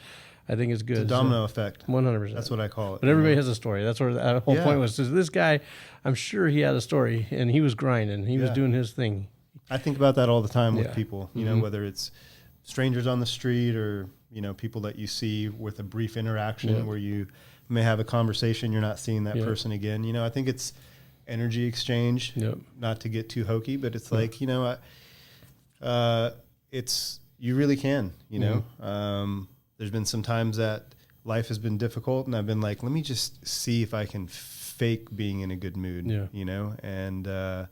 I think it's good. It's a domino effect. 100%. That's what I call it. But everybody has a story. That's where the whole point was. So this guy, I'm sure he had a story, and he was grinding. He was doing his thing. I think about that all the time with people, whether it's strangers on the street or, people that you see with a brief interaction where you may have a conversation, you're not seeing that person again. I think it's energy exchange, not to get too hokey, but it's like, it's, you really can, there's been some times that life has been difficult and I've been like, let me just see if I can fake being in a good mood, and,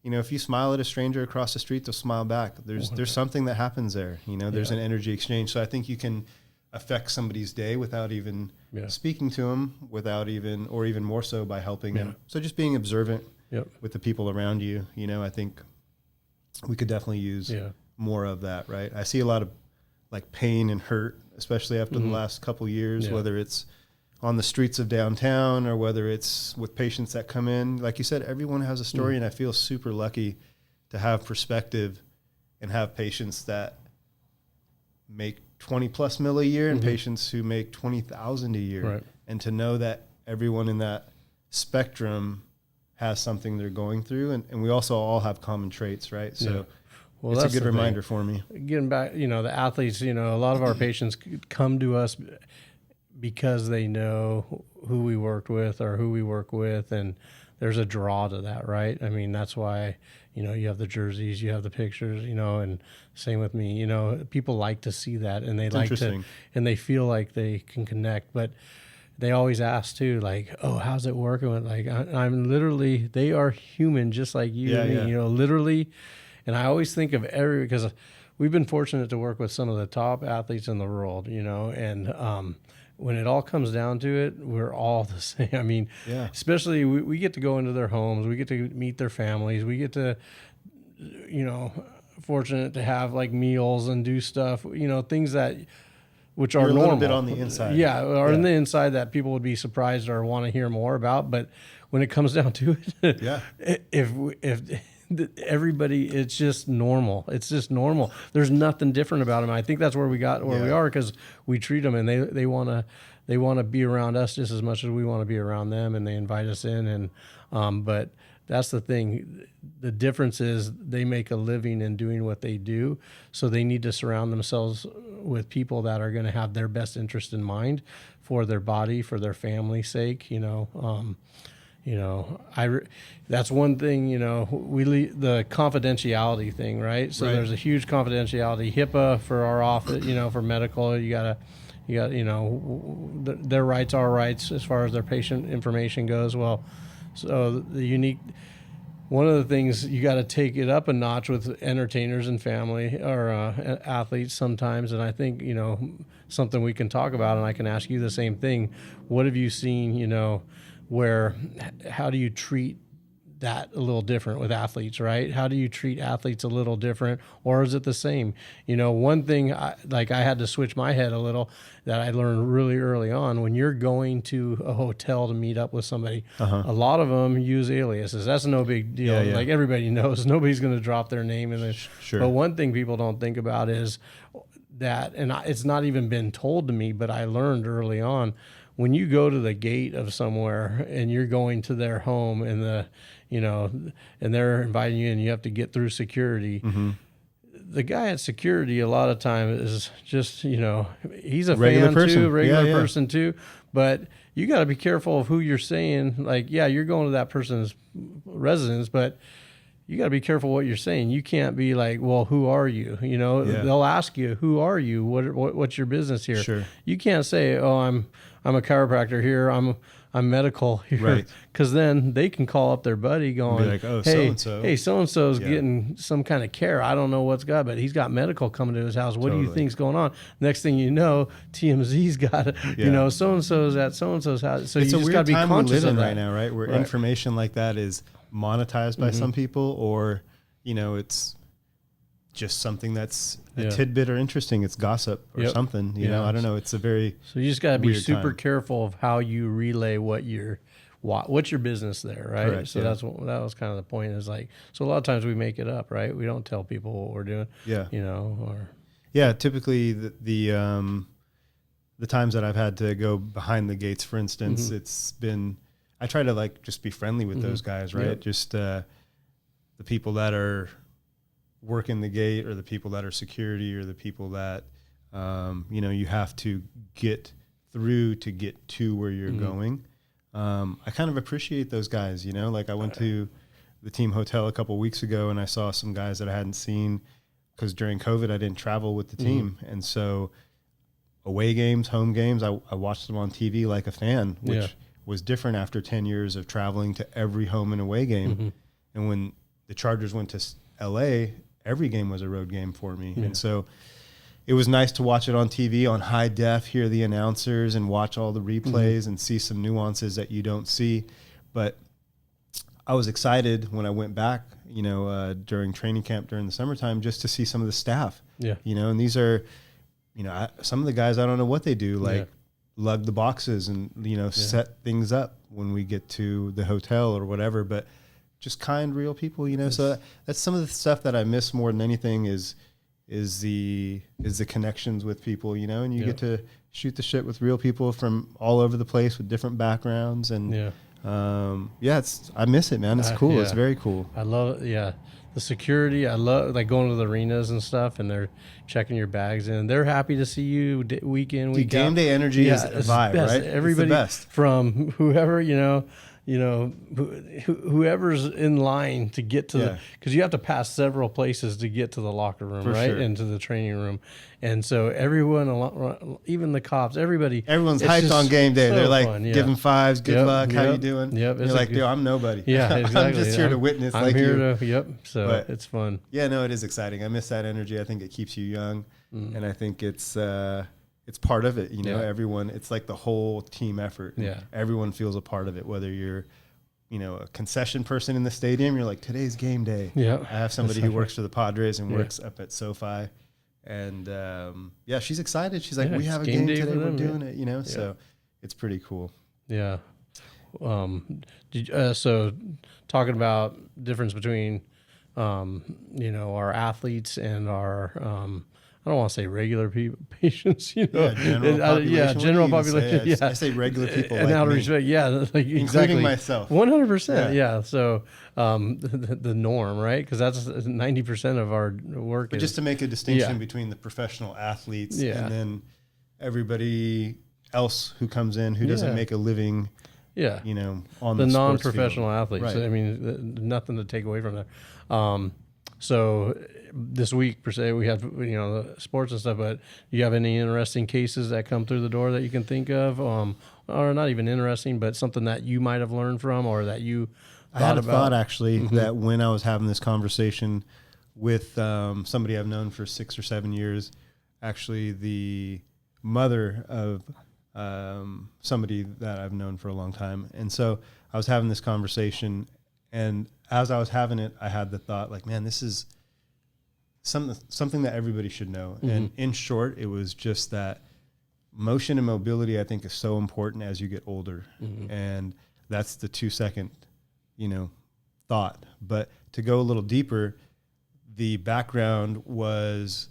if you smile at a stranger across the street, they'll smile back. There's something that happens there, there's an energy exchange. So I think you can affect somebody's day without even speaking to them, or even more so by helping them. So just being observant with the people around you, I think we could definitely use more of that, right? I see a lot of like pain and hurt, especially after the last couple years, whether it's on the streets of downtown or whether it's with patients that come in. Like you said, everyone has a story, and I feel super lucky to have perspective and have patients that make 20 plus mil a year and patients who make 20,000 a year. Right. And to know that everyone in that spectrum has something they're going through, and we also all have common traits, right? So well, it's a good reminder for me. Getting back, the athletes, a lot of our patients come to us because they know who we worked with or who we work with, and there's a draw to that, right? I mean, that's why, you have the jerseys, you have the pictures, and same with me, people like to see that, and they like to, and they feel like they can connect, but they always ask too, like, oh, how's it working? Like, I'm literally, they are human just like you and me, literally. And I always think of because we've been fortunate to work with some of the top athletes in the world, and when it all comes down to it, we're all the same. I mean, especially we get to go into their homes, we get to meet their families, we get to, fortunate to have like meals and do stuff, things that, which are normal. A little bit on the inside. On the inside that people would be surprised or want to hear more about. But when it comes down to it, if everybody, it's just normal. It's just normal. There's nothing different about them. I think that's where we got where we are, because we treat them, and they want to be around us just as much as we want to be around them, and they invite us in. And but that's the thing. The difference is they make a living in doing what they do, so they need to surround themselves with people that are going to have their best interest in mind for their body, for their family's sake. That's one thing, the confidentiality thing, right? So there's a huge confidentiality, HIPAA for our office, for medical, you got, their rights, our rights, as far as their patient information goes. Well, so one of the things, you got to take it up a notch with entertainers and family or athletes sometimes. And I think, something we can talk about, and I can ask you the same thing. What have you seen, how do you treat that a little different with athletes, right? How do you treat athletes a little different, or is it the same? One thing, I had to switch my head a little that I learned really early on. When you're going to a hotel to meet up with somebody, a lot of them use aliases. That's no big deal. Like everybody knows, nobody's going to drop their name in there. Sure. But one thing people don't think about is that, and it's not even been told to me, but I learned early on, when you go to the gate of somewhere and you're going to their home and and they're inviting you and you have to get through security, the guy at security a lot of times is just, he's a regular fan person. too, regular person too, but you got to be careful of who you're saying. Like, you're going to that person's residence, but you got to be careful what you're saying. You can't be like, well, who are you? They'll ask you, who are you? What's your business here? Sure. You can't say, oh, I'm a chiropractor here. I'm I'm medical here. Right. Because then they can call up their buddy going, like, oh, hey, so-and-so. Hey, so-and-so's getting some kind of care. I don't know what's got, but he's got medical coming to his house. What do you think's going on? Next thing you know, TMZ's got, so-and-so's at so-and-so's house. So it's you a just weird got to be time we conscious live of in that right now, right? Where information like that is monetized by some people, or, it's just something that's a tidbit or interesting. It's gossip or something, you know, I don't know. It's a very, so you just got to be super time. careful of how you relay what's your business there, right? Correct, so that was kind of the point, is like, so a lot of times we make it up, right? We don't tell people what we're doing, typically the times that I've had to go behind the gates, for instance, it's been, I try to like just be friendly with those guys, right? Just the people that are working the gate, or the people that are security, or the people that you have to get through to get to where you're going. I kind of appreciate those guys, like I went to the team hotel a couple of weeks ago, and I saw some guys that I hadn't seen, because during COVID I didn't travel with the team, and so away games, home games, I watched them on TV like a fan, which was different after 10 years of traveling to every home and away game. And when the Chargers went to LA, every game was a road game for me. And so it was nice to watch it on TV on high def, hear the announcers and watch all the replays and see some nuances that you don't see. But I was excited when I went back, during training camp during the summertime, just to see some of the staff, and these are, some of the guys, I don't know what they do, like lug the boxes and, set things up when we get to the hotel or whatever, but just kind, real people, so that's some of the stuff that I miss more than anything is the connections with people, and you get to shoot the shit with real people from all over the place with different backgrounds. And I miss it, man. It's cool. It's very cool. I love it. Yeah. The security, I love like going to the arenas and stuff, and they're checking your bags in. They're happy to see you week in, week out. Game day energy is a vibe, right? Everybody, it's the best. From whoever, whoever's in line to get to because you have to pass several places to get to the locker room, right? Sure. And to the training room. And so everyone, even the cops, everyone's hyped on game day. So they're like giving fives, good luck, how you doing? Yep. You're like, dude, I'm nobody. Yeah, exactly. I'm just here to witness. I'm like here you. So but, it's fun. Yeah, no, it is exciting. I miss that energy. I think it keeps you young, and I think it's part of it. Everyone. It's like the whole team effort. Yeah, everyone feels a part of it. Whether you're a concession person in the stadium, you're like, today's game day. Yeah, I have somebody who works for the Padres and works up at SoFi. And she's excited. She's like, we have a game today. We're doing it, so it's pretty cool. Yeah. So talking about difference between, our athletes and our, I don't want to say regular patients, general population. I say regular people. And out of respect, including exactly. myself. 100%. Yeah. So the norm, right? Because that's 90% of our work. But just to make a distinction between the professional athletes and then everybody else who comes in who doesn't make a living. Yeah. On the field. non-professional athletes. Right. I mean, nothing to take away from that. So this week per se, we have the sports and stuff. But do you have any interesting cases that come through the door that you can think of, or not even interesting, but something that you might have learned from, or that you thought I had a about? thought actually that when I was having this conversation with somebody I've known for 6 or 7 years, actually the mother of somebody that I've known for a long time, and so I was having this conversation. And as I was having it, I had the thought, like, man, this is something that everybody should know. And in short, it was just that motion and mobility, I think, is so important as you get older. And that's the 2-second, thought. But to go a little deeper, the background was,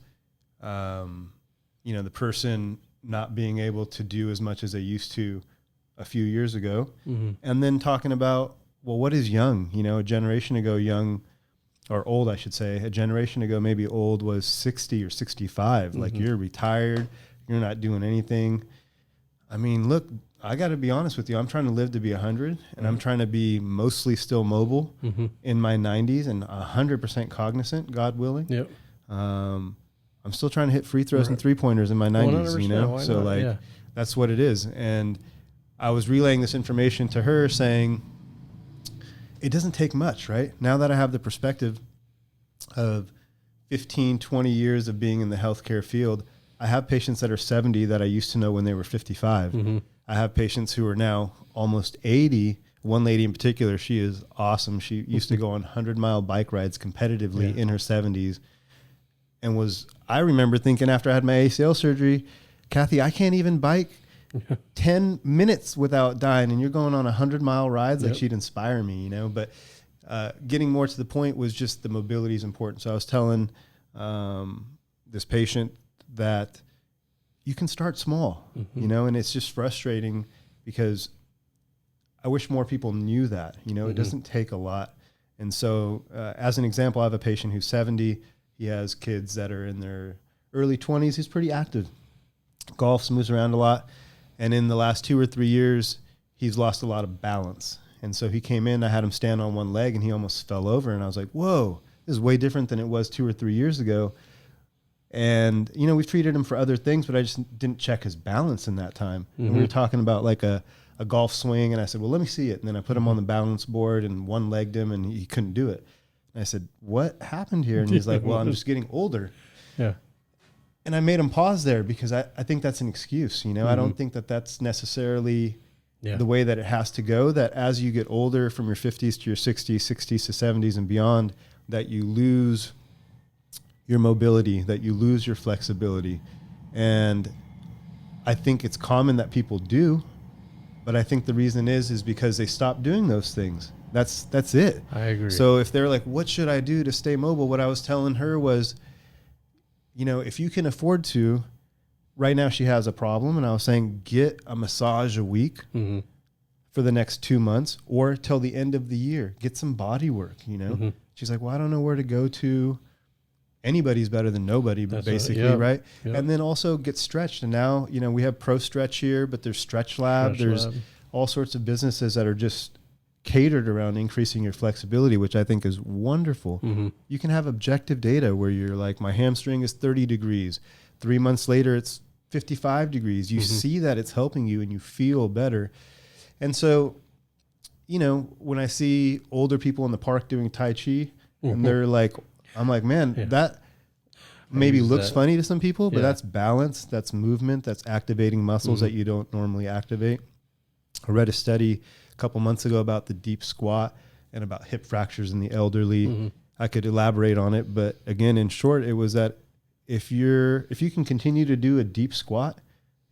the person not being able to do as much as they used to a few years ago. And then talking about, well, what is young? A generation ago, young, or old, I should say, a generation ago, maybe old was 60 or 65. Like, you're retired, you're not doing anything. I mean, look, I got to be honest with you. I'm trying to live to be 100, and I'm trying to be mostly still mobile in my 90s and 100% cognizant, God willing. Yep. I'm still trying to hit free throws and 3-pointers in my 90s, So, that's what it is. And I was relaying this information to her saying, it doesn't take much, right? Now that I have the perspective of 15, 20 years of being in the healthcare field, I have patients that are 70 that I used to know when they were 55. Mm-hmm. I have patients who are now almost 80. One lady in particular, she is awesome. She used to go on 100-mile bike rides competitively in her 70s. And I remember thinking after I had my ACL surgery, Kathy, I can't even bike 10 minutes without dying. And you're going on 100-mile rides. Like, she'd inspire me, But getting more to the point was just the mobility is important. So I was telling this patient that you can start small, and it's just frustrating because I wish more people knew that, it doesn't take a lot. And so as an example, I have a patient who's 70. He has kids that are in their early 20s. He's pretty active. Golfs, moves around a lot. And in the last 2 or 3 years, he's lost a lot of balance. And so he came in, I had him stand on one leg and he almost fell over. And I was like, whoa, this is way different than it was 2 or 3 years ago. And, we've treated him for other things, but I just didn't check his balance in that time. And we were talking about like a golf swing. And I said, well, let me see it. And then I put him on the balance board and one-legged him and he couldn't do it. And I said, what happened here? And he's like, well, I'm just getting older. Yeah. And I made him pause there because I think that's an excuse. I don't think that that's necessarily the way that it has to go, that as you get older from your 50s to your 60s, 60s to 70s and beyond, that you lose your mobility, that you lose your flexibility. And I think it's common that people do, but I think the reason is because they stop doing those things. That's it. I agree. So if they're like, what should I do to stay mobile? What I was telling her was, if you can afford to, right now she has a problem. And I was saying, get a massage a week for the next 2 months or till the end of the year. Get some body work, She's like, well, I don't know where to go to. Anybody's better than nobody, but basically, right? Yep. And then also get stretched. And now, we have Pro Stretch here, but there's Stretch Lab. There's all sorts of businesses that are just catered around increasing your flexibility, which I think is wonderful. You can have objective data where you're like, my hamstring is 30 degrees. 3 months later, it's 55 degrees. You see that it's helping you and you feel better. And so, when I see older people in the park doing Tai Chi and they're like, I'm like, man, that maybe looks funny to some people, but that's balance, that's movement, that's activating muscles that you don't normally activate. I read a study a couple months ago about the deep squat and about hip fractures in the elderly. I could elaborate on it, but again, in short, it was that if you can continue to do a deep squat,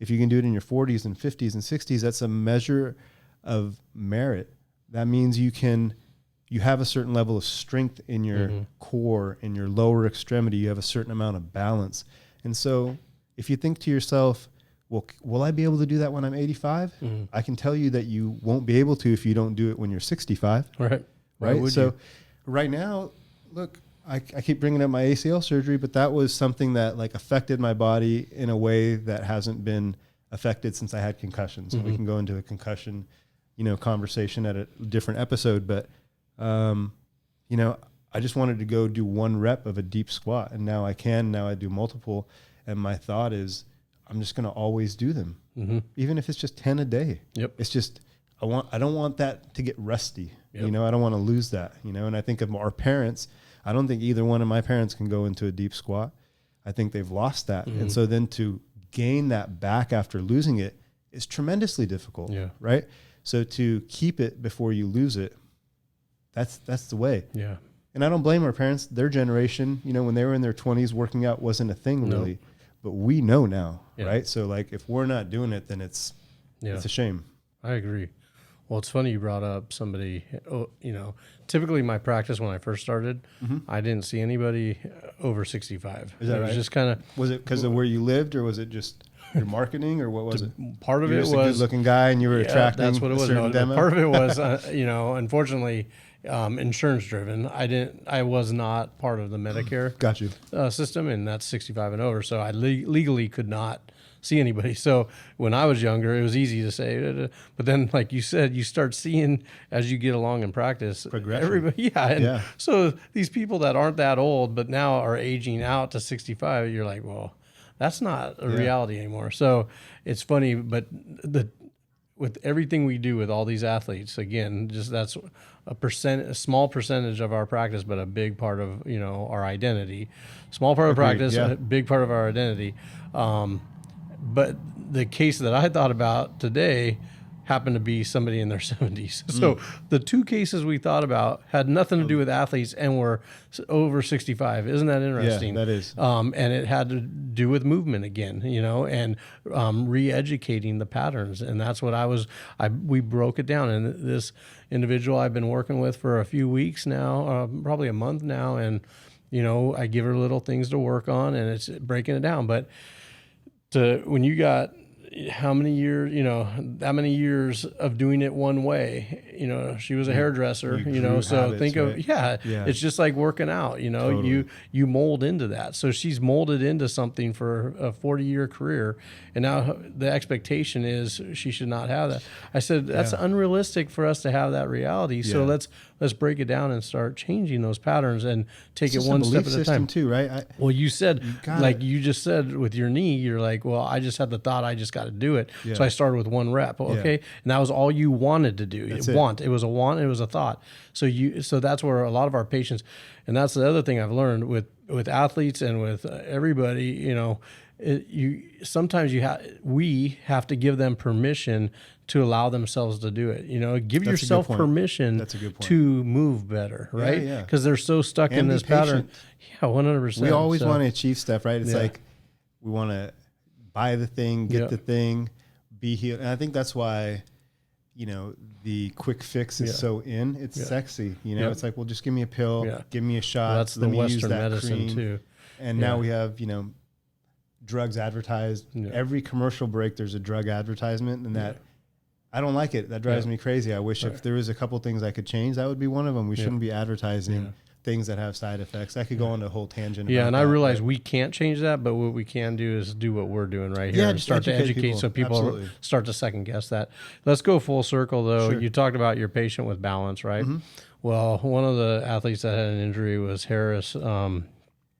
if you can do it in your 40s and 50s and 60s, that's a measure of merit. That means you have a certain level of strength in your core, in your lower extremity. You have a certain amount of balance. And so if you think to yourself, well, will I be able to do that when I'm 85? I can tell you that you won't be able to if you don't do it when you're 65. Right. So right now, look, I keep bringing up my ACL surgery, but that was something that like affected my body in a way that hasn't been affected since I had concussions. We can go into a concussion, conversation at a different episode, but I just wanted to go do 1 rep of a deep squat, and now I do multiple. And my thought is, I'm just going to always do them, even if it's just 10 a day. It's just, I don't want that to get rusty. I don't want to lose that, and I think of our parents. I don't think either one of my parents can go into a deep squat. I think they've lost that. And so then to gain that back after losing it is tremendously difficult. Right. So to keep it before you lose it, that's the way. And I don't blame our parents. Their generation, when they were in their 20s, working out wasn't a thing really, but we know now, right? So like, if we're not doing it, then it's a shame. I agree. Well, it's funny you brought up somebody, typically my practice when I first started, I didn't see anybody over 65. Is that right? Was just kind of. Was it because of where you lived, or was it just your marketing, or what was it? Part of it was a good-looking guy and you were attracting that's what it was. demo? Part of it was, unfortunately, insurance driven. I was not part of the Medicare Got you. System, and that's 65 and over. So I legally could not see anybody. So when I was younger, it was easy to say, but then like you said, you start seeing as you get along in practice, progression. Everybody, so these people that aren't that old, but now are aging out to 65, you're like, well, that's not a reality anymore. So it's funny, but with everything we do with all these athletes, again, just that's a small percentage of our practice, but a big part of, our identity. Small part of practice, a big part of our identity. But the case that I thought about today happened to be somebody in their 70s. So the two cases we thought about had nothing to do with athletes and were over 65. Isn't that interesting? Yeah, that is. And it had to do with movement again, and re-educating the patterns. And that's what we broke it down. And this individual I've been working with for a few weeks now, probably a month now. And, I give her little things to work on, and it's breaking it down. But when you got how many years, that many years of doing it one way, she was a hairdresser, so habits, think of, it's just like working out, totally. you mold into that. So she's molded into something for a 40-year career. And now the expectation is she should not have that. I said, that's unrealistic for us to have that reality. So let's break it down and start changing those patterns and take it one step at a time too, right? You said, you just said with your knee, you're like, well, I just had the thought, I just got to do it. Yeah. So I started with one rep. Okay. And that was all you wanted to do. It was a want. It was a thought. So that's where a lot of our patients, and that's the other thing I've learned with athletes and with everybody, sometimes we have to give them permission to allow themselves to do it. Give that's yourself permission to move better, right? Yeah. Because they're so stuck in this pattern. Yeah, 100%. We always want to achieve stuff, right? It's like we want to buy the thing, get the thing, be healed. And I think that's why, the quick fix is so in. It's sexy. It's like, well, just give me a pill, give me a shot. Well, that's the Western medicine cream. Too. And now we have, drugs advertised. Every commercial break, there's a drug advertisement, and that I don't like it. That drives me crazy. I wish if there was a couple things I could change, that would be one of them. We shouldn't be advertising things that have side effects. I could go on a whole tangent. Yeah, and I realize we can't change that, but what we can do is do what we're doing right here and start to educate so people start to second guess that. Let's go full circle though. Sure. You talked about your patient with balance, right? Mm-hmm. Well, one of the athletes that had an injury was Harris.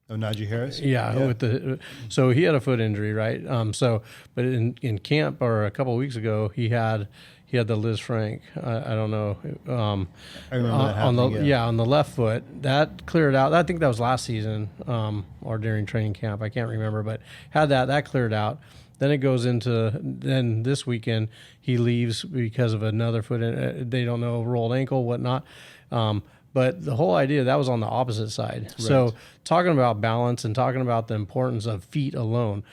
Najee Harris? Yeah. So he had a foot injury, right? But in camp or a couple of weeks ago, he had the Liz Frank. I don't know. I remember that happening, on the left foot. That cleared out. I think that was last season or during training camp. I can't remember, but had that cleared out. Then it goes into this weekend he leaves because of another foot. They don't know, rolled ankle, whatnot. But the whole idea, that was on the opposite side. Right. So talking about balance and talking about the importance of feet alone,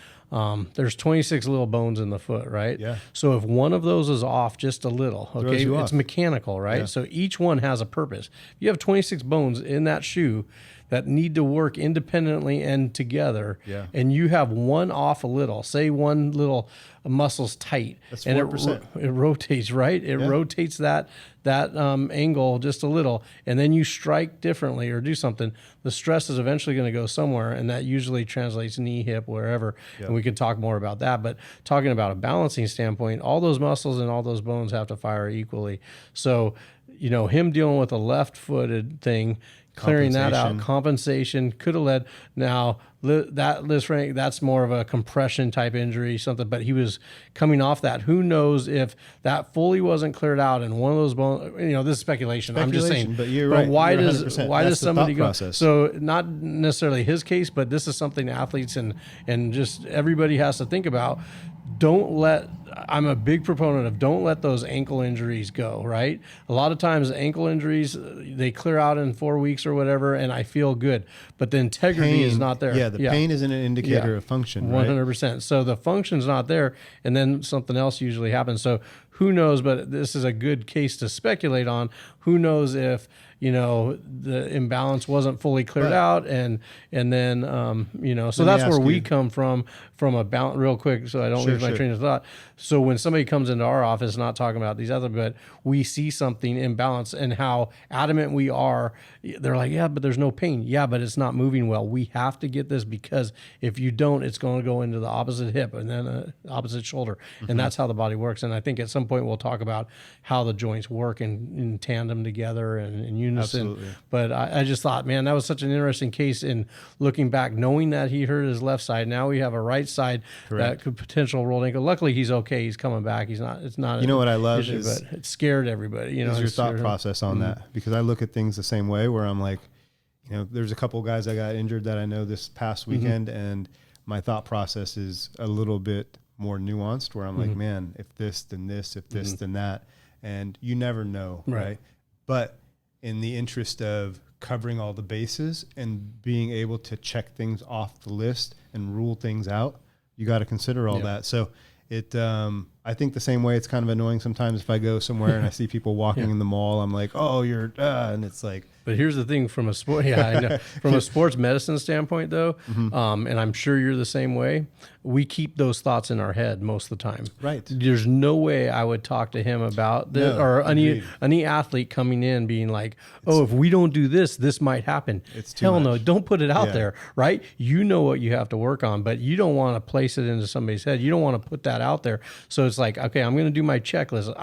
there's 26 little bones in the foot, right? Yeah. So if one of those is off just a little, okay, it's mechanical, right? Yeah. So each one has a purpose. If you have 26 bones in that shoe that need to work independently and together, and you have one off a little, say one little muscle's tight, that's 4%. And it rotates, right? It rotates that angle just a little, and then you strike differently or do something, the stress is eventually going to go somewhere, and that usually translates knee, hip, wherever, and we could talk more about that. But talking about a balancing standpoint, all those muscles and all those bones have to fire equally. So, him dealing with a left-footed thing, clearing that out, compensation could have led. Now that Liz Frank, that's more of a compression type injury, something. But he was coming off that. Who knows if that fully wasn't cleared out and one of those bones? This is speculation. I'm just saying. But you're right. Why does somebody go? So not necessarily his case, but this is something athletes and just everybody has to think about. I'm a big proponent of don't let those ankle injuries go, right? A lot of times ankle injuries, they clear out in 4 weeks or whatever, and I feel good. But the integrity is not there. Yeah, the pain isn't an indicator of function, right? 100%. So the function's not there, and then something else usually happens. So who knows, but this is a good case to speculate on. Who knows if, the imbalance wasn't fully cleared out and then, so that's where we come from a balance real quick. So I don't lose my train of thought. So when somebody comes into our office, not talking about these other, but we see something imbalance and how adamant we are, they're like, yeah, but there's no pain. Yeah, but it's not moving well. We have to get this because if you don't, it's going to go into the opposite hip and then opposite shoulder. Mm-hmm. And that's how the body works. And I think at some point we'll talk about how the joints work in tandem together and in unison. Absolutely. But I just thought, man, that was such an interesting case in looking back, knowing that he hurt his left side. Now we have a right side that could potential rolled ankle. Luckily, he's okay. He's coming back. He's not. It's not. You know what I love issue, is but it scared everybody. You know, is your thought process on that, because I look at things the same way. Where I'm like, you know, there's a couple guys that got injured that I know this past weekend, and my thought process is a little bit more nuanced. Where I'm like, man, if this, then this, if this, then that, and you never know, right? But in the interest of covering all the bases and being able to check things off the list and rule things out, you got to consider all that. So it, I think the same way, it's kind of annoying sometimes if I go somewhere and I see people walking in the mall, I'm like, oh, you're, and it's like. But here's the thing from a sport, I know. From a sports medicine standpoint, though, and I'm sure you're the same way, we keep those thoughts in our head most of the time. Right. There's no way I would talk to him about this, or any athlete coming in being like, oh, if we don't do this, this might happen. It's too Hell much. no, don't put it out there, right? You know what you have to work on, but you don't want to place it into somebody's head. You don't want to put that out there. So it's like, okay, I'm going to do my checklist.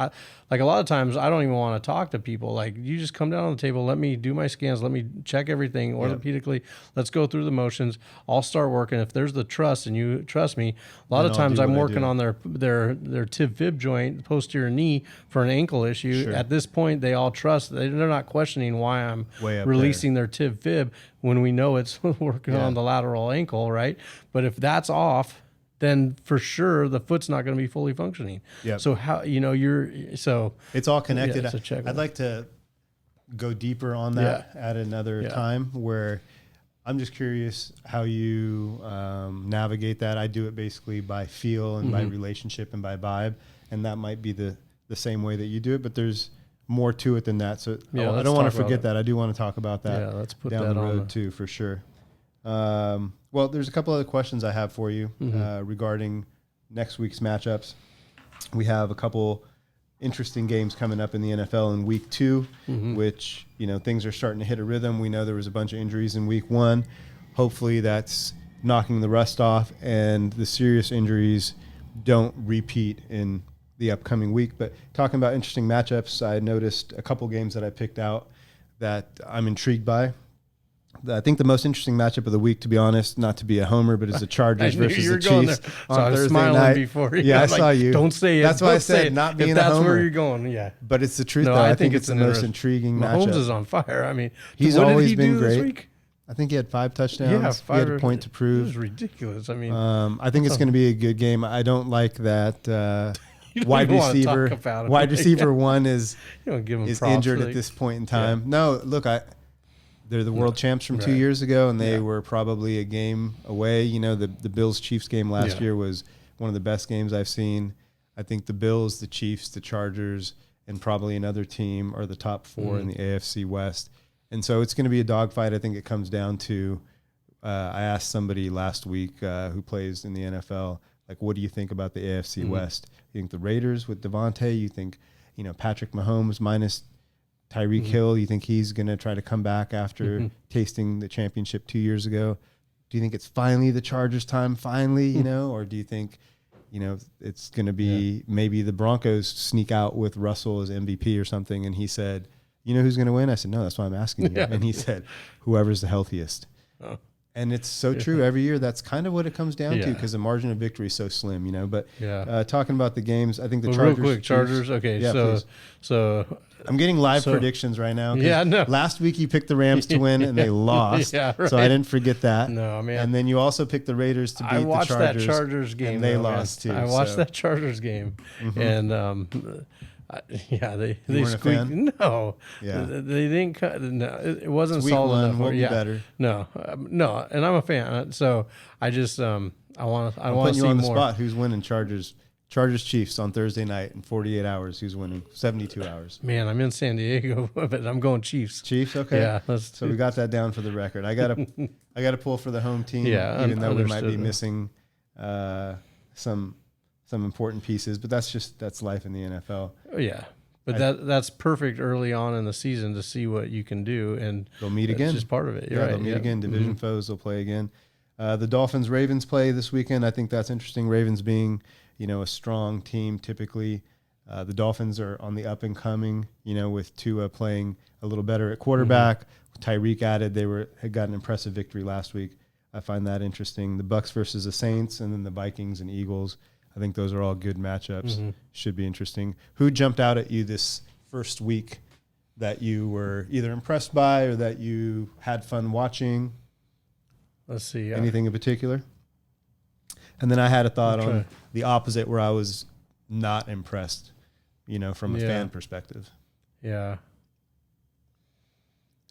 Like a lot of times I don't even want to talk to people. Like, you just come down on the table, let me do my scans, let me check everything orthopedically. Let's go through the motions. I'll start working. If there's the trust and you trust me, a lot of times I'm working on their tib fib joint, posterior knee, for an ankle issue. At this point, they all trust. They're not questioning why I'm releasing their tib fib when we know it's working on the lateral ankle, right? But if that's off, then for sure the foot's not going to be fully functioning. So how, you know, it's all connected. Yeah, I'd like to go deeper on that at another time, where I'm just curious how you navigate that. I do it basically by feel and by relationship and by vibe, and that might be the same way that you do it, but there's more to it than that. So I don't want to forget that. I do want to talk about that let's put down that the road on too, for sure. Well, there's a couple other questions I have for you regarding next week's matchups. We have a couple interesting games coming up in the NFL in week 2, which, you know, things are starting to hit a rhythm. We know there was a bunch of injuries in week 1. Hopefully that's knocking the rust off and the serious injuries don't repeat in the upcoming week. But talking about interesting matchups, I noticed a couple games that I picked out that I'm intrigued by. I think the most interesting matchup of the week, to be honest, not to be a homer, but is the Chargers versus the Chiefs on Thursday night. Before. Yeah, I saw you. Don't say it. That's why I said not being a homer. That's where you're going, But it's the truth, though. I think it's the most intriguing matchup. Mahomes is on fire. I mean, he's what always did he been do great. This week? I think he had 5 touchdowns. He had a point to prove. It was ridiculous. I mean, I think it's going to be a good game. I don't like that wide receiver. Wide receiver one is injured at this point in time. No, look, they're the world champs from 2 years ago, and they were probably a game away. You know, the Bills-Chiefs game last year was one of the best games I've seen. I think the Bills, the Chiefs, the Chargers, and probably another team are the top 4 in the AFC West. And so it's going to be a dogfight. I think it comes down to I asked somebody last week who plays in the NFL, like, what do you think about the AFC West? You think the Raiders with Devontae? You think, you know, Patrick Mahomes minus Tyreek Hill, you think he's going to try to come back after tasting the championship 2 years ago? Do you think it's finally the Chargers' time, you know? Or do you think, you know, it's going to be maybe the Broncos sneak out with Russell as MVP or something? And he said, you know who's going to win? I said, no, that's why I'm asking you. And he said, whoever's the healthiest. And it's so true. Every year, that's kind of what it comes down to, because the margin of victory is so slim, you know. But talking about the games, I think the Chargers. Real quick, Chargers. Okay, so I'm getting live predictions right now. No. Last week you picked the Rams to win and they lost. So I didn't forget that. No, man. And then you also picked the Raiders to beat the Chargers. I watched that Chargers game. And they lost too. I watched that Chargers game, and they squeaked. No, they didn't cut. No, it wasn't solid enough. We'll be better. No, and I'm a fan. So I just I want to see more. You on the spot. Who's winning? Chargers Chiefs on Thursday night in 48 hours. Who's winning? 72 hours. Man, I'm in San Diego, but I'm going Chiefs. Chiefs, okay. Yeah. So we got that down for the record. I gotta pull for the home team. Yeah, even though we might be missing some important pieces, but that's life in the NFL. Yeah. But that's perfect early on in the season to see what you can do, and they'll meet again. It's just part of it. You're right. They'll meet again. Division foes will play again. The Dolphins-Ravens play this weekend. I think that's interesting. Ravens being, you know, a strong team typically. The Dolphins are on the up and coming, with Tua playing a little better at quarterback. Tyreek added, had got an impressive victory last week. I find that interesting. The Bucks versus the Saints, and then the Vikings and Eagles. I think those are all good matchups. Should be interesting. Who jumped out at you this first week that you were either impressed by or that you had fun watching? Let's see. Anything in particular? And then I had a thought on the opposite, where I was not impressed, from a fan perspective. Yeah.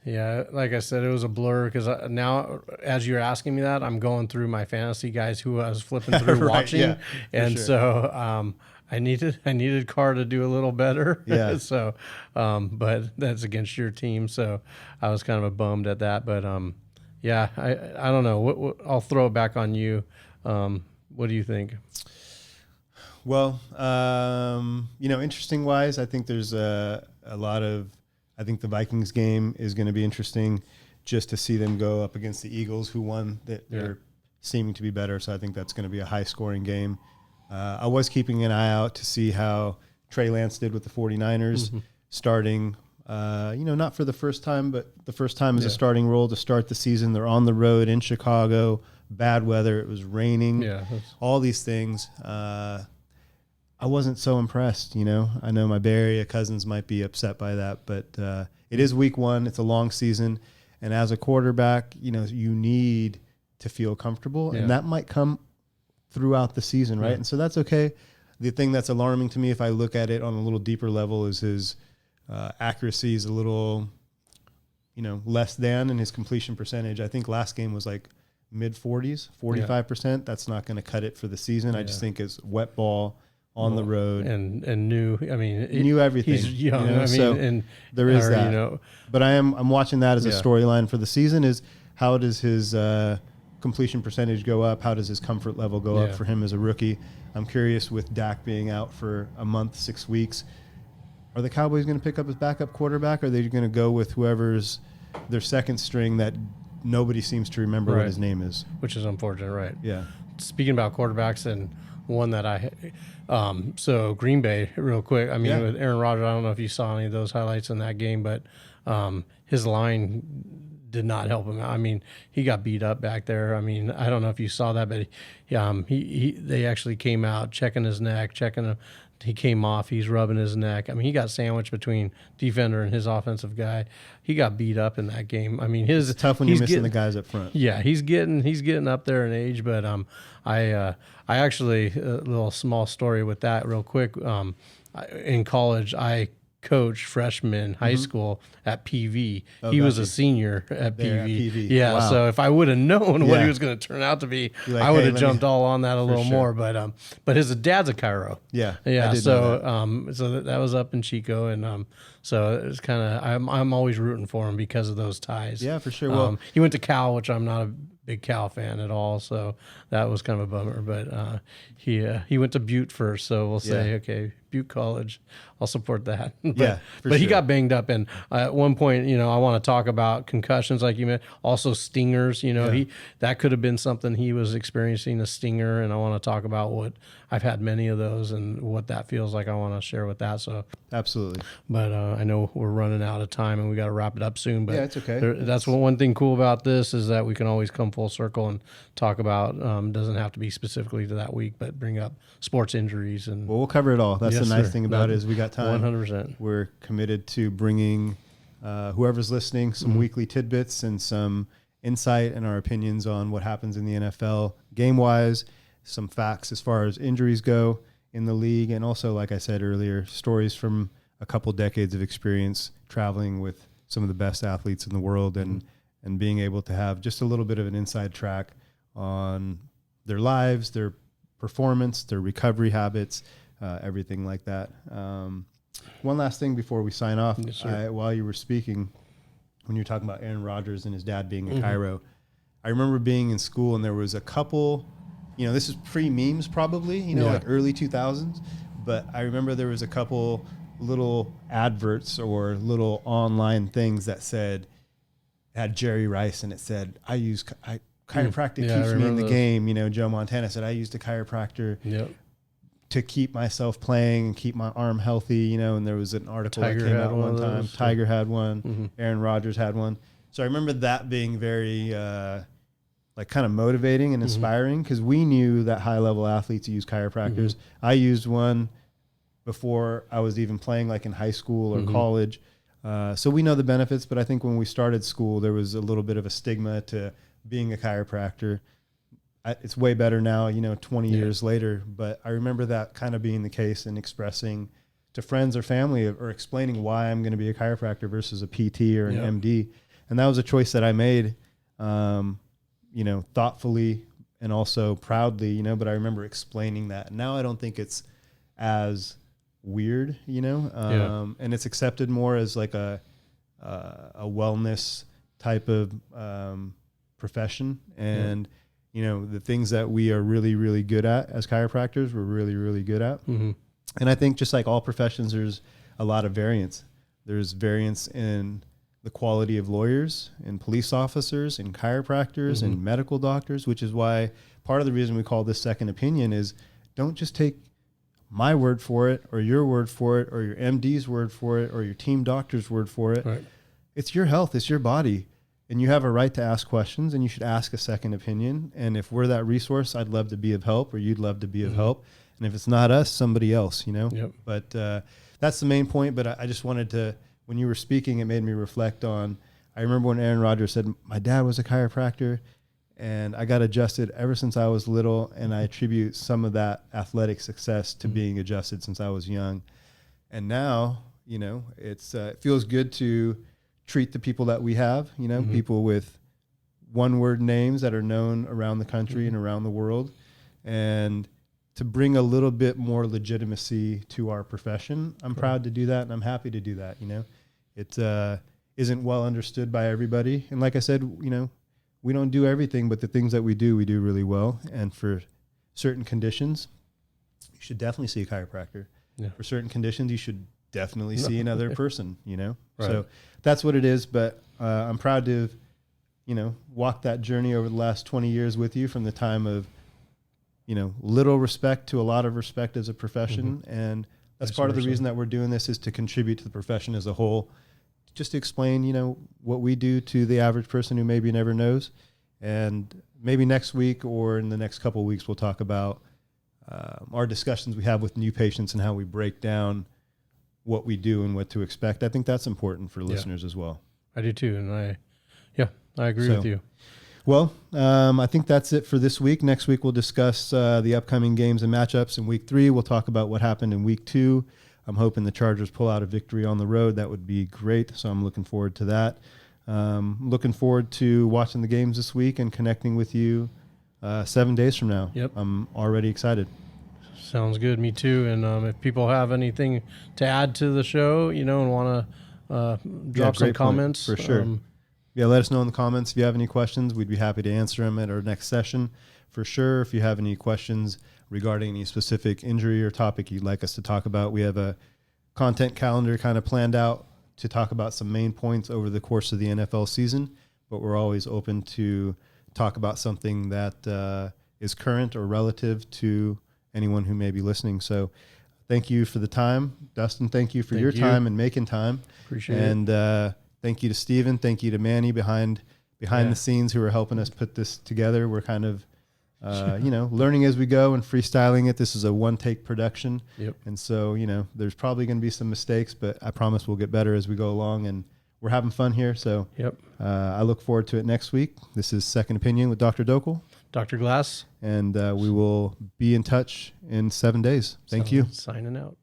Yeah, like I said, it was a blur because now, as you're asking me that, I'm going through my fantasy guys who I was flipping through watching, and so I needed Carr to do a little better. Yeah. So, but that's against your team, so I was kind of bummed at that. But yeah, I don't know. I'll throw it back on you. What do you think? Well, interesting wise, I think there's a lot of. I think the Vikings game is going to be interesting, just to see them go up against the Eagles, who won. They're seeming to be better, so I think that's going to be a high-scoring game. I was keeping an eye out to see how Trey Lance did with the 49ers, starting, not for the first time, but the first time as a starting role to start the season. They're on the road in Chicago, bad weather, it was raining, all these things. I wasn't so impressed, I know my Bay Area cousins might be upset by that, but it is week one. It's a long season. And as a quarterback, you need to feel comfortable, and that might come throughout the season, right? And so that's okay. The thing that's alarming to me, if I look at it on a little deeper level, is his accuracy is a little, less than, and his completion percentage. I think last game was like mid-40s, 45%. That's not going to cut it for the season. I just think it's wet ball on the road and knew. I mean, knew everything. He's young. So and there is that. But I'm watching that as a storyline for the season. Is how does his completion percentage go up? How does his comfort level go up for him as a rookie? I'm curious, with Dak being out for a month, 6 weeks, are the Cowboys going to pick up his backup quarterback? Or are they going to go with whoever's their second string that nobody seems to remember what his name is? Which is unfortunate, right? Yeah. Speaking about quarterbacks, and one that so Green Bay, real quick. I mean, with Aaron Rodgers, I don't know if you saw any of those highlights in that game, but his line did not help him out. I mean, he got beat up back there. I mean, I don't know if you saw that, but they actually came out checking his neck, checking him. He came off. He's rubbing his neck. I mean, he got sandwiched between defender and his offensive guy. He got beat up in that game. I mean, it's tough when you're missing the guys up front. Yeah, he's getting up there in age. But I actually, a little small story with that real quick. In college, I coached freshman high school at PV. He was a senior at PV. Yeah, wow. So if I would have known what he was going to turn out to be, I would have jumped all on that a little more. But his dad's a chiro. Yeah. So so that was up in Chico, and so it's kind of I'm always rooting for him because of those ties. Yeah, for sure. Well, he went to Cal, which I'm not a big Cal fan at all, so that was kind of a bummer. But he went to Butte first, so we'll say okay, Butte College, I'll support that. But he got banged up, and at one point, I want to talk about concussions, like you mentioned, also stingers. That could have been something he was experiencing, a stinger, and I want to talk about what I've had many of those and what that feels like. I want to share with that. So absolutely. But I know we're running out of time, and we got to wrap it up soon. But it's okay. That's one thing cool about this is that we can always come full circle and talk about. Doesn't have to be specifically to that week, but bring up sports injuries and. Well, we'll cover it all. That's the nice thing about it is we got time. 100%. We're committed to bringing whoever's listening some weekly tidbits and some insight and our opinions on what happens in the NFL game wise. Some facts as far as injuries go in the league, and also, like I said earlier, stories from a couple decades of experience traveling with some of the best athletes in the world, and being able to have just a little bit of an inside track on their lives, their performance, their recovery habits, everything like that. One last thing before we sign off. Yes, while you were speaking, when you were talking about Aaron Rodgers and his dad being a chiro, I remember being in school and there was a couple. This is pre-memes probably, like early 2000s. But I remember there was a couple little adverts or little online things that had Jerry Rice, and it said, chiropractic keeps me in the game. Joe Montana said, I used a chiropractor to keep myself playing and keep my arm healthy, you know, and there was an article that came out one time. Tiger had one, Aaron Rodgers had one. So I remember that being very like kind of motivating and inspiring, because we knew that high level athletes use chiropractors. I used one before I was even playing, like in high school or college. So we know the benefits, but I think when we started school, there was a little bit of a stigma to being a chiropractor. It's way better now, you know, 20 years later, but I remember that kind of being the case and expressing to friends or family or explaining why I'm going to be a chiropractor versus a PT or an MD. And that was a choice that I made, you know, thoughtfully and also proudly, you know, but I remember explaining that. Now I don't think it's as weird, you know, and it's accepted more as like a wellness type of profession. And, you know, the things that we are really, really good at as chiropractors, we're really, really good at. And I think just like all professions, there's a lot of variance. There's variance in the quality of lawyers and police officers and chiropractors and medical doctors, which is why part of the reason we call this second opinion is don't just take my word for it or your word for it or your MD's word for it or your team doctor's word for it. Right. It's your health. It's your body. And you have a right to ask questions, and you should ask a second opinion. And if we're that resource, I'd love to be of help, or you'd love to be of help. And if it's not us, somebody else, you know. But that's the main point. But I just wanted to, when you were speaking, it made me reflect on, I remember when Aaron Rodgers said, my dad was a chiropractor, and I got adjusted ever since I was little. And I attribute some of that athletic success to being adjusted since I was young. And now, you know, it feels good to treat the people that we have, you know, people with one word names that are known around the country and around the world, and to bring a little bit more legitimacy to our profession. I'm proud to do that, and I'm happy to do that. You know, it isn't well understood by everybody. And like I said, you know, we don't do everything, but the things that we do really well. And for certain conditions, you should definitely see a chiropractor. For certain conditions, you should definitely see another person, you know? So that's what it is. But I'm proud to, you know, walk that journey over the last 20 years with you, from the time of, you know, little respect to a lot of respect as a profession. And that's part of the reason that we're doing this, is to contribute to the profession as a whole, just to explain, you know, what we do to the average person who maybe never knows. And maybe next week or in the next couple of weeks, we'll talk about our discussions we have with new patients and how we break down what we do and what to expect. I think that's important for listeners as well. I do too. And I agree with you. Well, I think that's it for this week. Next week, we'll discuss the upcoming games and matchups in week 3. We'll talk about what happened in week 2. I'm hoping the Chargers pull out a victory on the road. That would be great. So I'm looking forward to that. Looking forward to watching the games this week and connecting with you 7 days from now. I'm already excited. Sounds good. Me too. And if people have anything to add to the show, you know, and want to drop some comments. For sure. Let us know in the comments if you have any questions. We'd be happy to answer them at our next session. For sure, if you have any questions regarding any specific injury or topic you'd like us to talk about, we have a content calendar kind of planned out to talk about some main points over the course of the NFL season. But we're always open to talk about something that is current or relative to anyone who may be listening. So thank you for the time. Dustin, thank you for your time and making time. Appreciate it. And thank you to Steven. Thank you to Manny behind the scenes, who are helping us put this together. We're kind of, you know, learning as we go and freestyling it. This is a one-take production. And so, you know, there's probably going to be some mistakes, but I promise we'll get better as we go along. And we're having fun here. So I look forward to it next week. This is Second Opinion with Dr. Dhokal. Dr. Glass. And we will be in touch in 7 days. Thank you. Signing out.